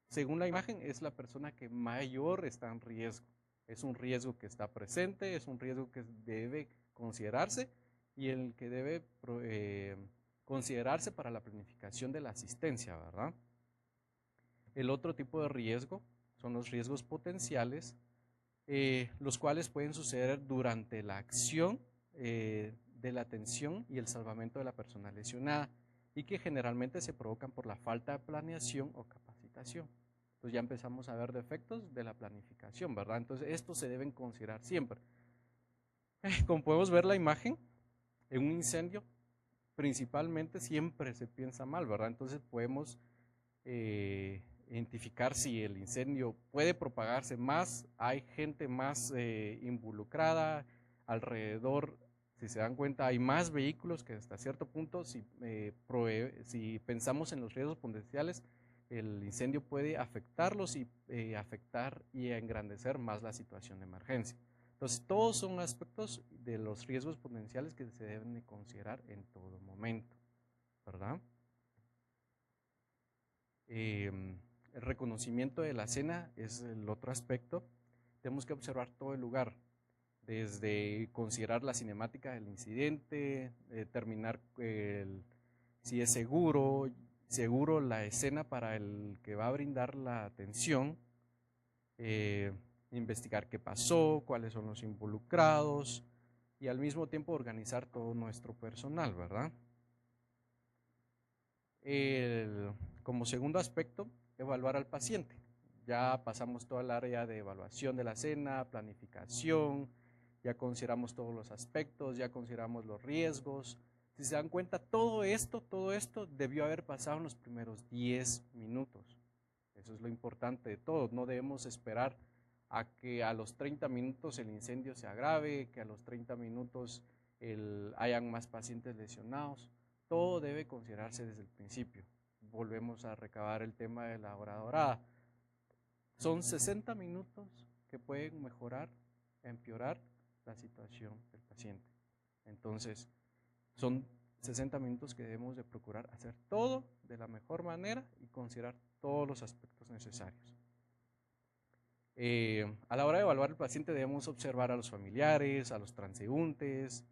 Speaker 3: según la imagen, es la persona que mayor está en riesgo. Es un riesgo que está presente, es un riesgo que debe considerarse y el que debe considerarse para la planificación de la asistencia, ¿verdad? El otro tipo de riesgo son los riesgos potenciales, los cuales pueden suceder durante la acción de la atención y el salvamento de la persona lesionada y que generalmente se provocan por la falta de planeación o capacitación. Entonces ya empezamos a ver defectos de la planificación, ¿verdad? Entonces estos se deben considerar siempre. Como podemos ver la imagen, en un incendio principalmente siempre se piensa mal, ¿verdad? Entonces podemos identificar si el incendio puede propagarse más, hay gente más involucrada alrededor. Si se dan cuenta, hay más vehículos que hasta cierto punto, si pensamos en los riesgos potenciales, el incendio puede afectarlos y afectar y engrandecer más la situación de emergencia. Entonces, todos son aspectos de los riesgos potenciales que se deben de considerar en todo momento, ¿verdad? El reconocimiento de la escena es el otro aspecto. Tenemos que observar todo el lugar, desde considerar la cinemática del incidente, determinar si es seguro la escena para el que va a brindar la atención, investigar qué pasó, cuáles son los involucrados y al mismo tiempo organizar todo nuestro personal, ¿verdad? Como segundo aspecto, evaluar al paciente. Ya pasamos toda el área de evaluación de la escena, planificación, ya consideramos todos los aspectos, ya consideramos los riesgos. Si se dan cuenta, todo esto debió haber pasado en los primeros 10 minutos. Eso es lo importante de todo. No debemos esperar a que a los 30 minutos el incendio se agrave, que a los 30 minutos hayan más pacientes lesionados. Todo debe considerarse desde el principio. Volvemos a recabar el tema de la hora dorada. Son 60 minutos que pueden mejorar, empeorar la situación del paciente. Entonces, son 60 minutos que debemos de procurar hacer todo de la mejor manera y considerar todos los aspectos necesarios. A la hora de evaluar al paciente debemos observar a los familiares, a los transeúntes,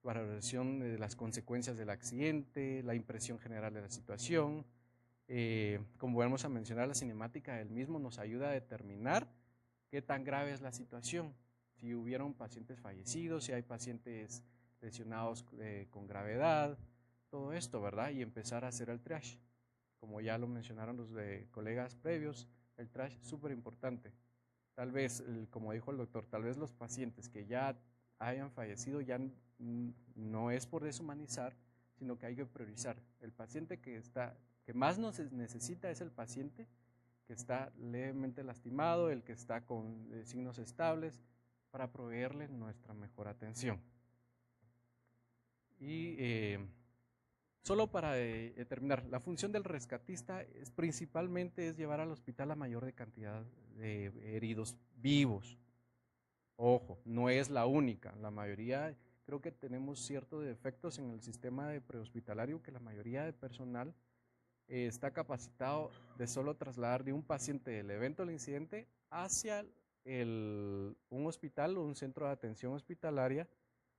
Speaker 3: valoración de las consecuencias del accidente, la impresión general de la situación. Como vamos a mencionar, la cinemática del mismo nos ayuda a determinar qué tan grave es la situación, si hubieron pacientes fallecidos, si hay pacientes lesionados con gravedad, todo esto, ¿verdad? Y empezar a hacer el triage. Como ya lo mencionaron los colegas previos, el triage es súper importante. Tal vez, como dijo el doctor, tal vez los pacientes que ya hayan fallecido ya no es por deshumanizar, sino que hay que priorizar. El paciente que más nos necesita es el paciente que está levemente lastimado, el que está con signos estables, para proveerle nuestra mejor atención. Y solo para terminar, la función del rescatista principalmente es llevar al hospital la mayor cantidad de heridos vivos. Ojo, no es la única. La mayoría, creo que tenemos ciertos defectos en el sistema de prehospitalario, que la mayoría de personal está capacitado de solo trasladar de un paciente del evento del incidente hacia un hospital o un centro de atención hospitalaria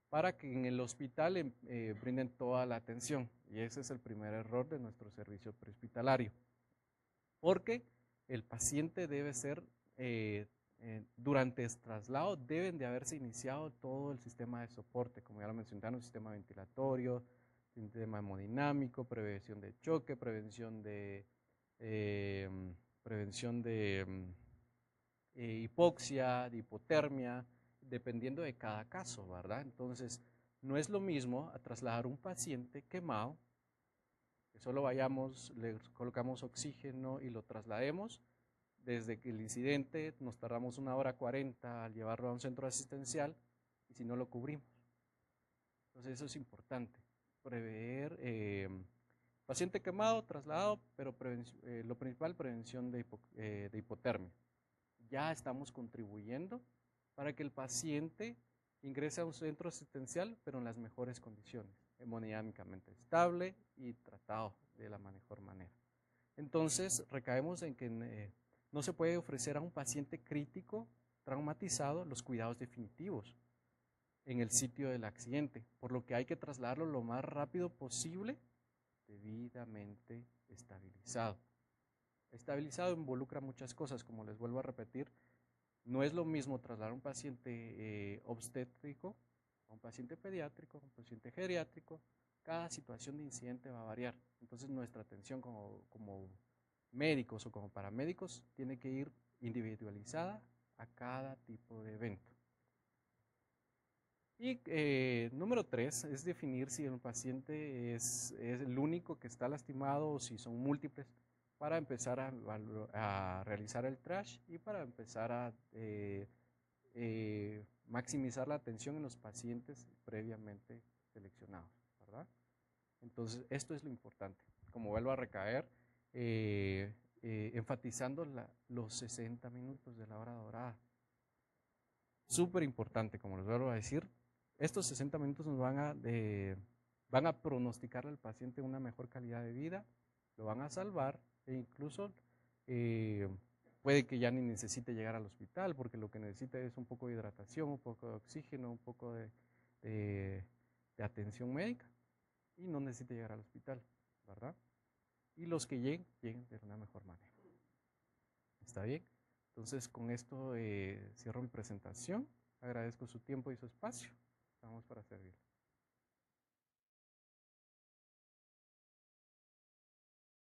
Speaker 3: para que en el hospital brinden toda la atención. Y ese es el primer error de nuestro servicio prehospitalario. Porque el paciente debe ser, durante el traslado, deben de haberse iniciado todo el sistema de soporte, como ya lo mencionaron, sistema ventilatorio, sistema hemodinámico, prevención de choque, prevención de hipoxia, de hipotermia, dependiendo de cada caso, ¿verdad? Entonces, no es lo mismo a trasladar un paciente quemado, que solo vayamos, le colocamos oxígeno y lo traslademos, desde que el incidente nos tardamos 1 hora 40 al llevarlo a un centro asistencial y si no lo cubrimos. Entonces eso es importante, prever paciente quemado, trasladado, pero lo principal, prevención de hipotermia. Ya estamos contribuyendo para que el paciente ingrese a un centro asistencial, pero en las mejores condiciones, hemodinámicamente estable y tratado de la mejor manera. Entonces, recaemos en que no se puede ofrecer a un paciente crítico, traumatizado, los cuidados definitivos en el sitio del accidente, por lo que hay que trasladarlo lo más rápido posible, debidamente estabilizado. Estabilizado involucra muchas cosas, como les vuelvo a repetir, no es lo mismo trasladar a un paciente obstétrico, a un paciente pediátrico, a un paciente geriátrico. Cada situación de incidente va a variar. Entonces nuestra atención como médicos o como paramédicos tiene que ir individualizada a cada tipo de evento. Y número 3 es definir si el paciente es el único que está lastimado o si son múltiples, para empezar a realizar el trash y para empezar a maximizar la atención en los pacientes previamente seleccionados, ¿verdad? Entonces, esto es lo importante. Como vuelvo a recaer, enfatizando los 60 minutos de la hora dorada. Súper importante, como les vuelvo a decir, estos 60 minutos nos van a pronosticar al paciente una mejor calidad de vida, lo van a salvar e incluso puede que ya ni necesite llegar al hospital porque lo que necesita es un poco de hidratación, un poco de oxígeno, un poco de atención médica y no necesita llegar al hospital, ¿verdad? Y los que lleguen de una mejor manera. ¿Está bien? Entonces con esto cierro mi presentación. Agradezco su tiempo y su espacio. Estamos para servir.